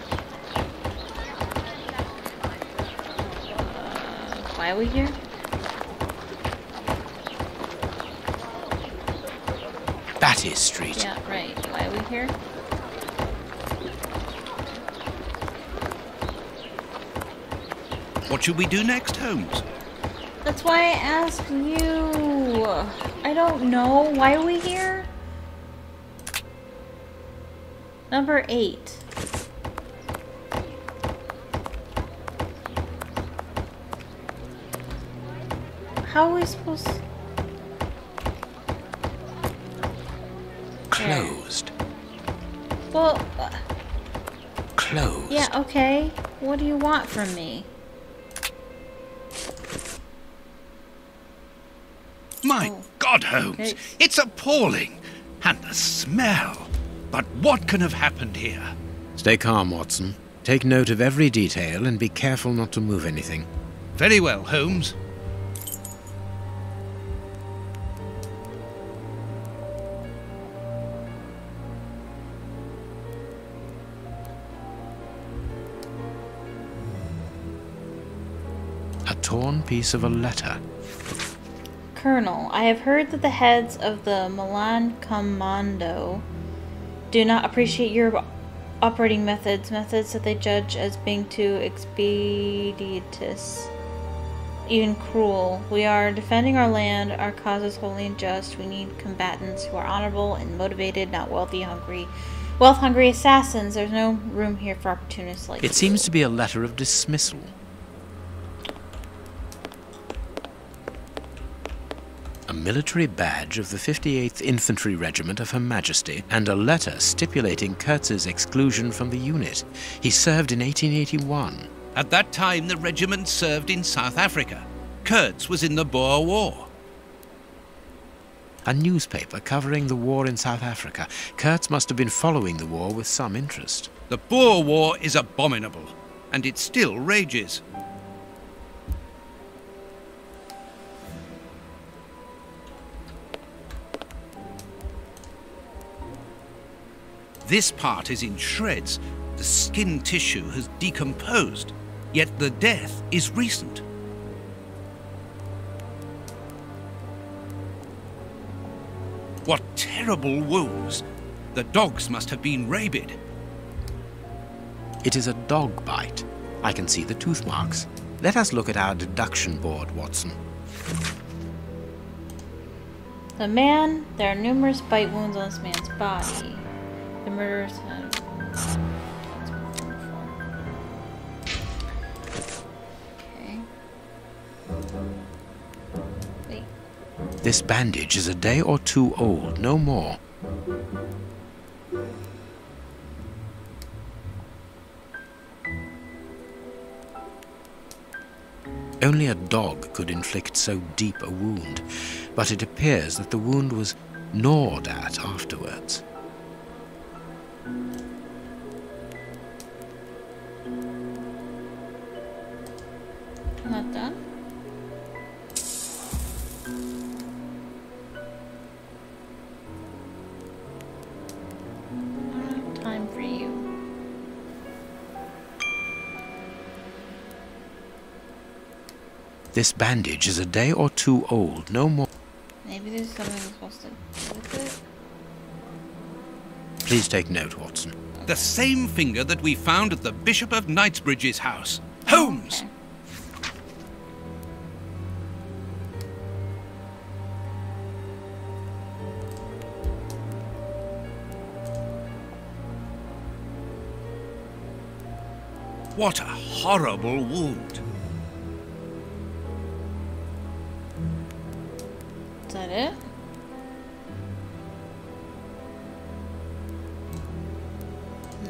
Why are we here? Batty Street. Yeah, right. Why are we here? What should we do next, Holmes? That's why I asked you. I don't know. Why are we here? Number 8. How are we supposed to... Closed. Well... Closed. Yeah, okay. What do you want from me? My God, Holmes, it's appalling. And the smell. But what can have happened here? Stay calm, Watson. Take note of every detail and be careful not to move anything. Very well, Holmes. A torn piece of a letter. Colonel, I have heard that the heads of the Milan Commando do not appreciate your operating methods that they judge as being too expeditious, even cruel. We are defending our land. Our cause is wholly and just. We need combatants who are honorable and motivated, not wealth-hungry assassins. There's no room here for opportunists like you. It seems to be a letter of dismissal. A military badge of the 58th Infantry Regiment of Her Majesty, and a letter stipulating Kurtz's exclusion from the unit. He served in 1881. At that time, the regiment served in South Africa. Kurtz was in the Boer War. A newspaper covering the war in South Africa. Kurtz must have been following the war with some interest. The Boer War is abominable, and it still rages. This part is in shreds. The skin tissue has decomposed, yet the death is recent. terrible wounds. The dogs must have been rabid. It is a dog bite. I can see the tooth marks. Let us look at our deduction board, Watson. There are numerous bite wounds on this man's body. The murderers had... Okay. Wait. This bandage is a day or two old, no more. Only a dog could inflict so deep a wound, but it appears that the wound was gnawed at afterwards. Not done. I don't have time for you. This bandage is a day or two old, no more. Maybe there's something I'm supposed to do with it. Please take note, Watson. The same finger that we found at the Bishop of Knightsbridge's house. Holmes! Okay. What a horrible wound. Is that it?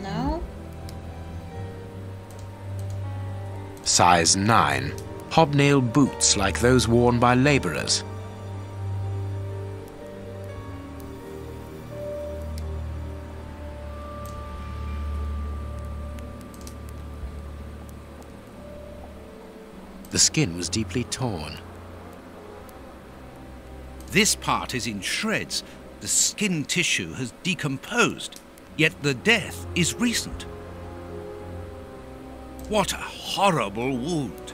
No? Size 9. Hobnail boots like those worn by labourers. The skin was deeply torn. This part is in shreds. The skin tissue has decomposed, yet the death is recent. What a horrible wound.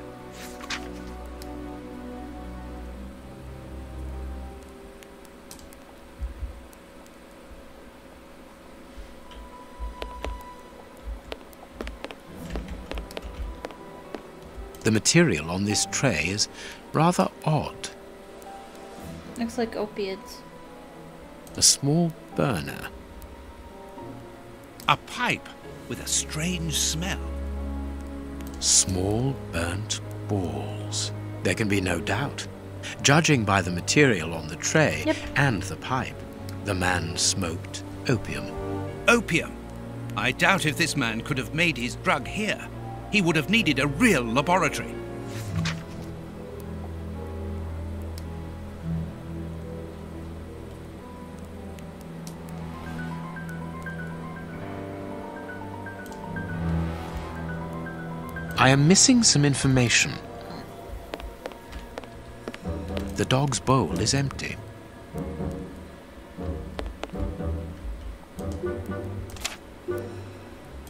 The material on this tray is rather odd. Looks like opiates. A small burner. A pipe with a strange smell. Small burnt balls. There can be no doubt. Judging by the material on the tray and the pipe, the man smoked opium. Opium? I doubt if this man could have made his drug here. He would have needed a real laboratory. I am missing some information. The dog's bowl is empty.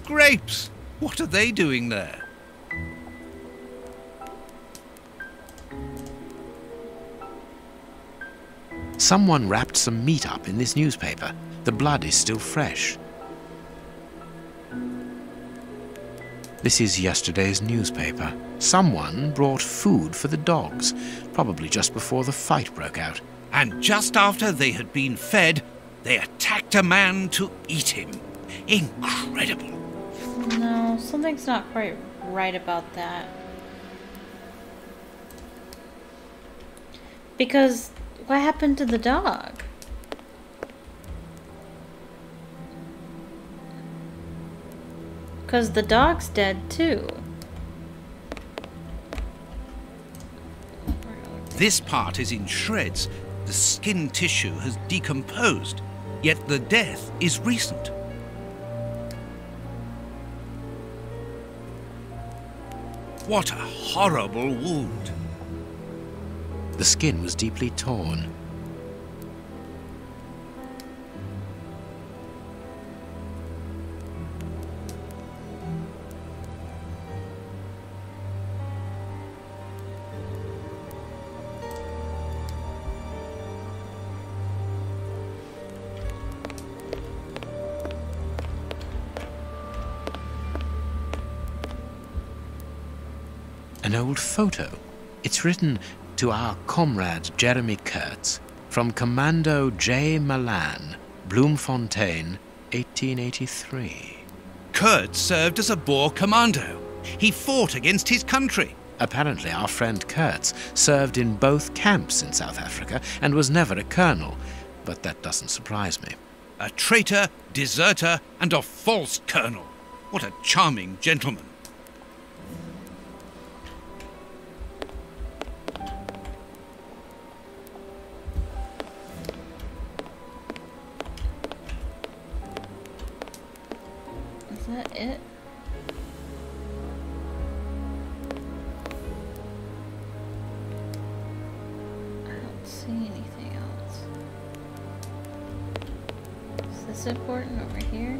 Grapes! What are they doing there? Someone wrapped some meat up in this newspaper. The blood is still fresh. This is yesterday's newspaper. Someone brought food for the dogs, probably just before the fight broke out. And just after they had been fed, they attacked a man to eat him. Incredible. No, something's not quite right about that. Because what happened to the dog? Because the dog's dead too. This part is in shreds. The skin tissue has decomposed, yet the death is recent. What a horrible wound. The skin was deeply torn. An old photo. It's written to our comrade Jeremy Kurtz from Commando J. Malan, Bloemfontein, 1883. Kurtz served as a Boer commando. He fought against his country. Apparently our friend Kurtz served in both camps in South Africa and was never a colonel, but that doesn't surprise me. A traitor, deserter, and a false colonel. What a charming gentleman. Is that it? I don't see anything else. Is this important over here?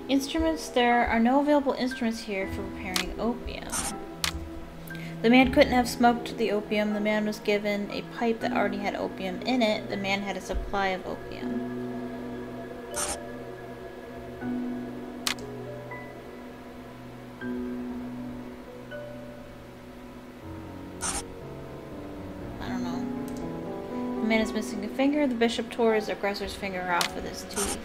Instruments. There are no available instruments here for preparing opium. The man couldn't have smoked the opium. The man was given a pipe that already had opium in it. The man had a supply of opium. I don't know. The man is missing a finger. The bishop tore his aggressor's finger off with his teeth.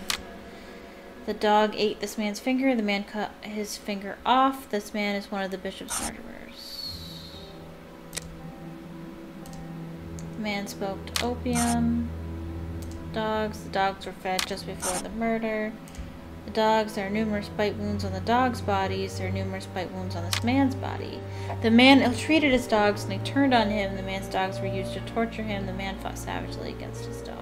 The dog ate this man's finger. The man cut his finger off. This man is one of the bishop's murderers. The man smoked opium. Dogs. The dogs were fed just before the murder. The dogs. There are numerous bite wounds on the dogs' bodies. There are numerous bite wounds on this man's body. The man ill-treated his dogs and they turned on him. The man's dogs were used to torture him. The man fought savagely against his dogs.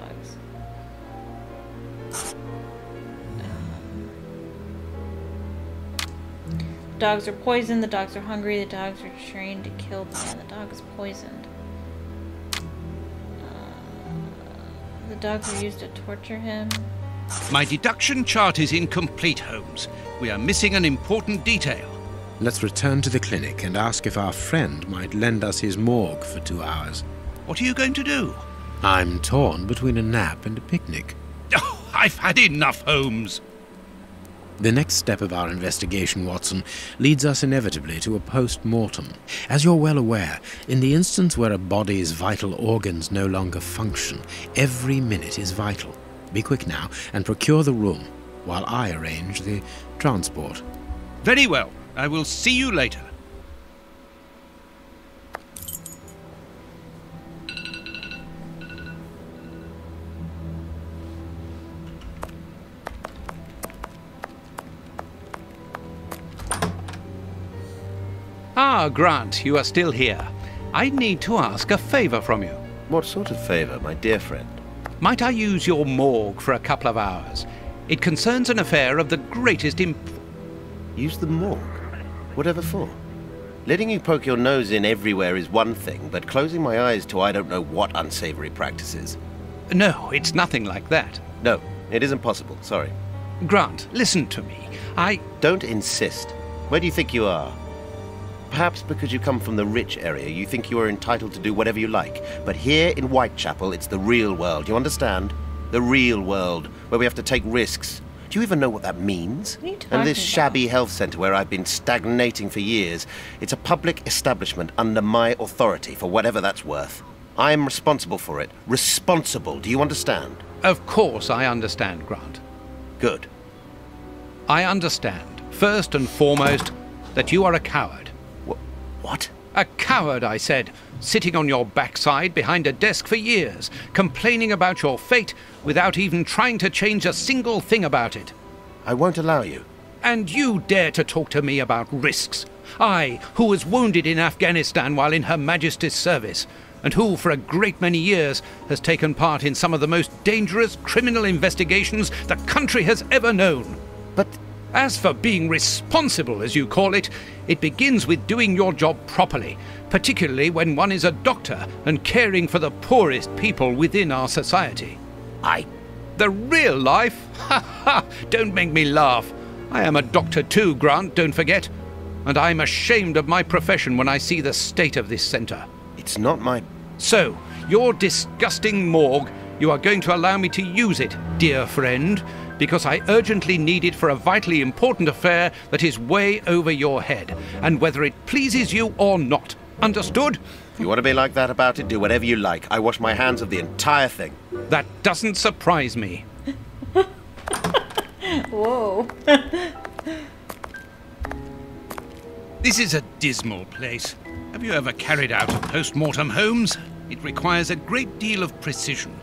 The dogs are poisoned. The dogs are hungry. The dogs are trained to kill the man. The dog is poisoned. The dogs are used to torture him. My deduction chart is incomplete, Holmes. We are missing an important detail. Let's return to the clinic and ask if our friend might lend us his morgue for 2 hours. What are you going to do? I'm torn between a nap and a picnic. Oh, I've had enough, Holmes. The next step of our investigation, Watson, leads us inevitably to a post-mortem. As you're well aware, in the instance where a body's vital organs no longer function, every minute is vital. Be quick now and procure the room, while I arrange the transport. Very well. I will see you later. Ah, Grant, you are still here. I need to ask a favor from you. What sort of favor, my dear friend? Might I use your morgue for a couple of hours? It concerns an affair of the greatest Use the morgue? Whatever for? Letting you poke your nose in everywhere is one thing, but closing my eyes to I don't know what unsavory practices. No, it's nothing like that. No, it isn't possible, sorry. Grant, listen to me. Don't insist. Where do you think you are? Perhaps because you come from the rich area, you think you are entitled to do whatever you like. But here in Whitechapel, it's the real world, you understand? The real world, where we have to take risks. Do you even know what that means? What are you talking And this about? shabby health centre where I've been stagnating for years, it's a public establishment under my authority, for whatever that's worth. I am responsible for it. Responsible, do you understand? Of course I understand, Grant. Good. I understand, first and foremost, that you are a coward. What? A coward, I said, sitting on your backside behind a desk for years, complaining about your fate without even trying to change a single thing about it. I won't allow you. And you dare to talk to me about risks? I, who was wounded in Afghanistan while in Her Majesty's service. and who, for a great many years, has taken part in some of the most dangerous criminal investigations the country has ever known. But as for being responsible, as you call it, it begins with doing your job properly, particularly when one is a doctor and caring for the poorest people within our society. The real life? Ha ha! Don't make me laugh. I am a doctor too, Grant, don't forget. And I'm ashamed of my profession when I see the state of this centre. It's not my... So, your disgusting morgue, you are going to allow me to use it, dear friend, because I urgently need it for a vitally important affair that is way over your head, and whether it pleases you or not. Understood? If you want to be like that about it, do whatever you like. I wash my hands of the entire thing. That doesn't surprise me. Whoa. This is a dismal place. Have you ever carried out a post-mortem, Holmes? It requires a great deal of precision.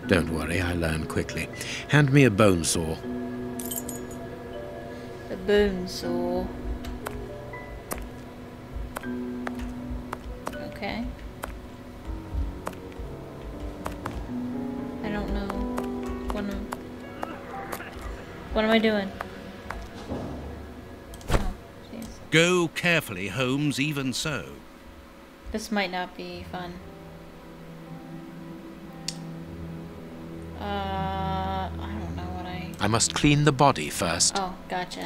Don't worry, I learn quickly. Hand me a bone saw. A bone saw. Okay. I don't know. What am I doing? Oh, jeez. Go carefully, Holmes, even so. This might not be fun. I don't know what I must clean the body first. Oh, gotcha.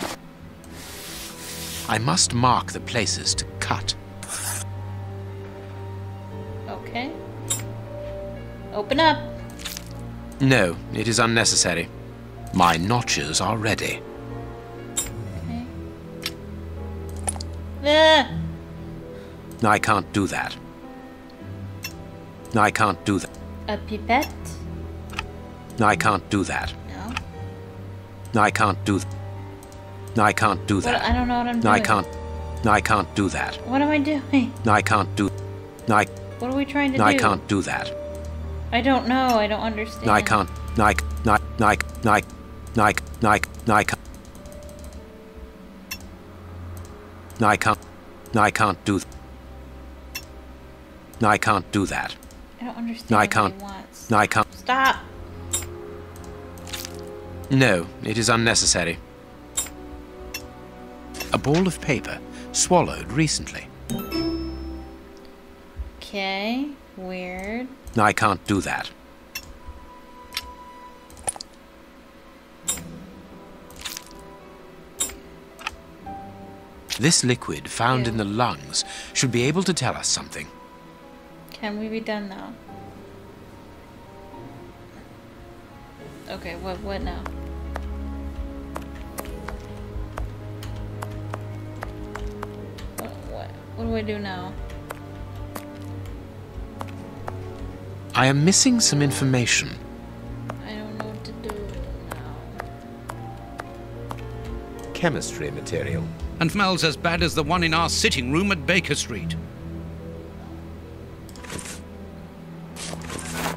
I must mark the places to cut. Okay. Open up. No, it is unnecessary. My notches are ready. Okay. Ah! I can't do that. I can't do that. A pipette? I can't do that. No. I can't do that. I can't do that. What? I don't know what I'm doing. I can't do that. What am I doing? I can't do. What are we trying to do? I can't do that. I don't know. I don't understand. I can't. I can't. I can't do. I can't do that. I don't understand. I can't. What he wants. I can't. Stop. No, it is unnecessary. A ball of paper, swallowed recently. Okay, weird. I can't do that. This liquid found in the lungs should be able to tell us something. Can we be done now? Okay, what now? What do I do now? I am missing some information. I don't know what to do now. Chemistry material. And smells as bad as the one in our sitting room at Baker Street.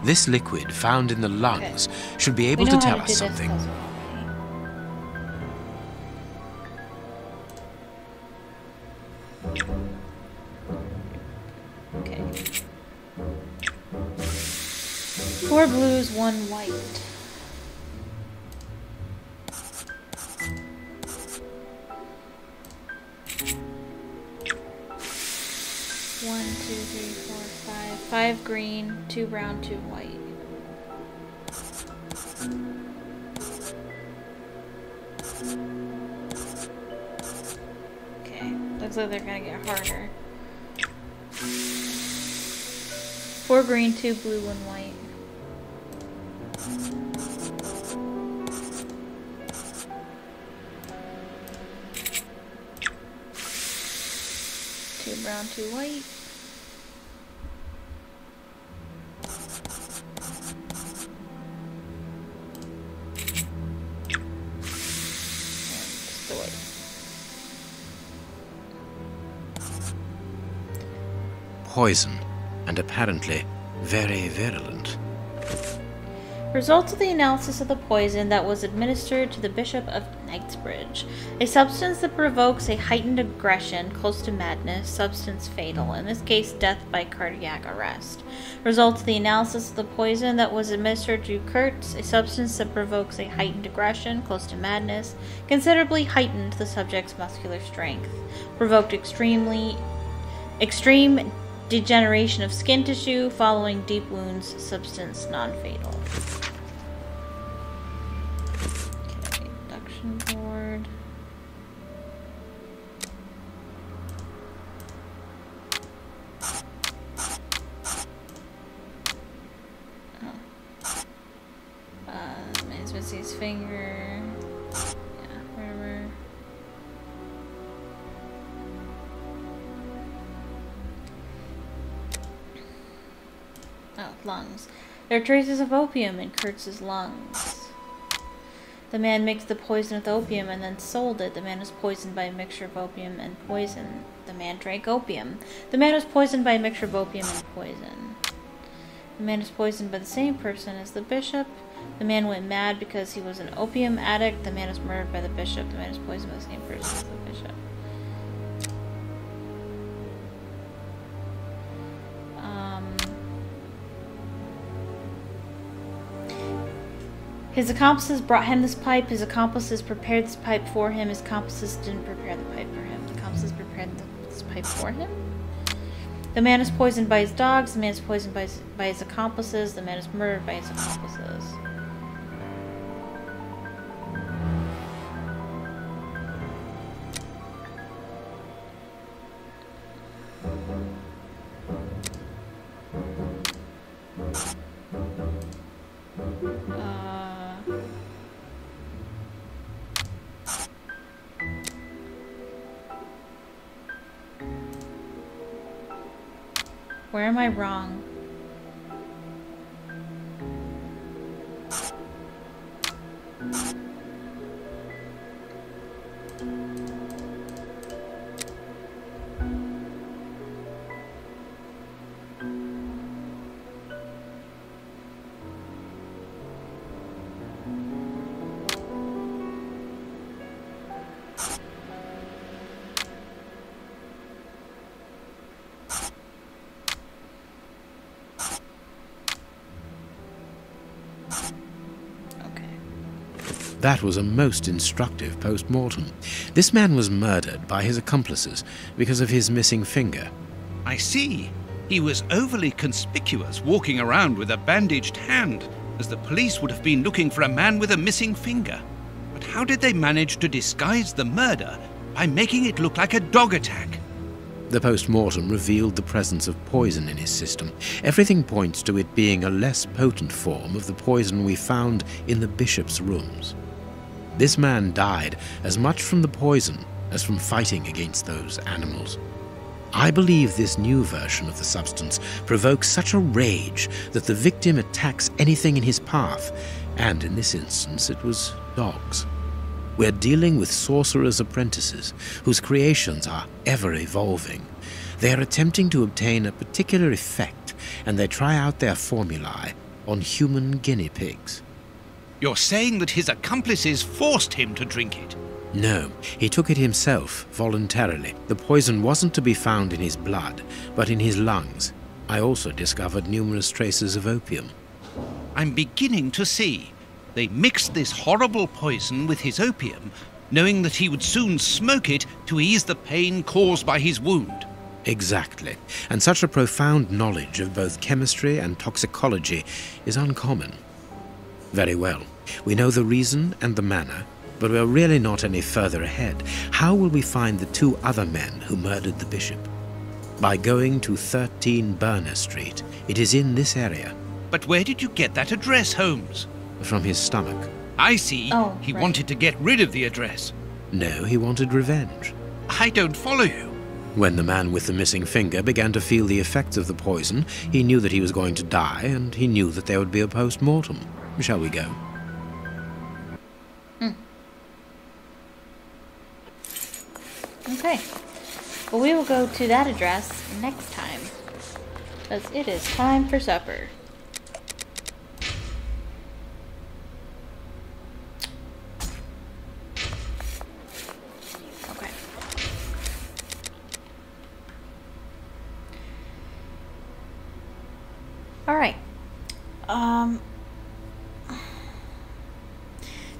This liquid found in the lungs should be able to tell us something. Okay. 4 blues, 1 white. One, 2, 3, 4, 5. 5 green, 2 brown, 2 white. Okay, looks like they're gonna get harder. 4 green, 2 blue, 1 white. Brown, 2 white. Just the white. Poison, and apparently very virulent. Results of the analysis of the poison that was administered to the Bishop of Knightsbridge. A substance that provokes a heightened aggression, close to madness, substance fatal, in this case death by cardiac arrest. Results of the analysis of the poison that was administered to Kurtz. A substance that provokes a heightened aggression, close to madness, considerably heightened the subject's muscular strength. Provoked extreme degeneration of skin tissue following deep wounds, substance non-fatal. Okay, induction board. Man's missing his finger. Yeah, whatever. Oh, lungs. There are traces of opium in Kurtz's lungs. The man mixed the poison with opium and then sold it. The man was poisoned by a mixture of opium and poison. The man drank opium. The man was poisoned by a mixture of opium and poison. The man was poisoned by the same person as the bishop. The man went mad because he was an opium addict. The man was murdered by the bishop. The man was poisoned by the same person as the bishop. His accomplices brought him this pipe. His accomplices prepared this pipe for him. His accomplices didn't prepare the pipe for him. The accomplices prepared this pipe for him. The man is poisoned by his dogs. The man is poisoned by his accomplices. The man is murdered by his accomplices. Where am I wrong? That was a most instructive post-mortem. This man was murdered by his accomplices because of his missing finger. I see. He was overly conspicuous, walking around with a bandaged hand, as the police would have been looking for a man with a missing finger. But how did they manage to disguise the murder by making it look like a dog attack? The post-mortem revealed the presence of poison in his system. Everything points to it being a less potent form of the poison we found in the bishop's rooms. This man died as much from the poison as from fighting against those animals. I believe this new version of the substance provokes such a rage that the victim attacks anything in his path, and in this instance it was dogs. We're dealing with sorcerers' apprentices whose creations are ever evolving. They are attempting to obtain a particular effect, and they try out their formulae on human guinea pigs. You're saying that his accomplices forced him to drink it? No, he took it himself, voluntarily. The poison wasn't to be found in his blood, but in his lungs. I also discovered numerous traces of opium. I'm beginning to see. They mixed this horrible poison with his opium, knowing that he would soon smoke it to ease the pain caused by his wound. Exactly. And such a profound knowledge of both chemistry and toxicology is uncommon. Very well. We know the reason and the manner, but we're really not any further ahead. How will we find the two other men who murdered the bishop? By going to 13 Burner Street. It is in this area. But where did you get that address, Holmes? From his stomach. I see. He wanted to get rid of the address. No, he wanted revenge. I don't follow you. When the man with the missing finger began to feel the effects of the poison, he knew that he was going to die, and he knew that there would be a post-mortem. Shall we go? Okay. Well, we will go to that address next time, because it is time for supper.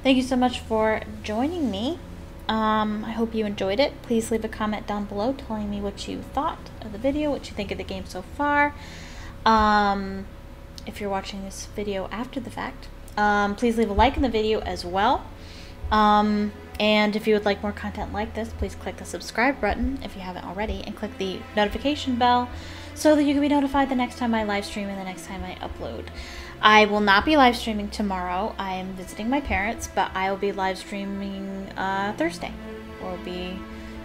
thank you so much for joining me. I hope you enjoyed it. Please leave a comment down below telling me what you thought of the video, what you think of the game so far. If you're watching this video after the fact, please leave a like in the video as well. And if you would like more content like this, please click the subscribe button if you haven't already, and click the notification bell so that you can be notified the next time I live stream and the next time I upload. I will not be live streaming tomorrow. I am visiting my parents, but I will be live streaming Thursday. We'll be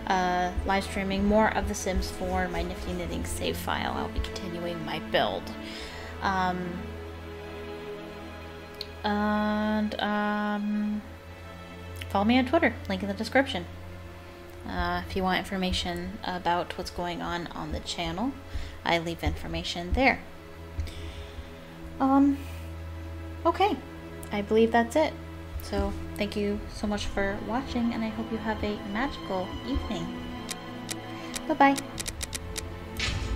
live streaming more of The Sims 4, my Nifty Knitting save file. I'll be continuing my build. Follow me on Twitter, link in the description. If you want information about what's going on the channel, I leave information there. Okay, I believe that's it. So, thank you so much for watching, and I hope you have a magical evening. Bye-bye.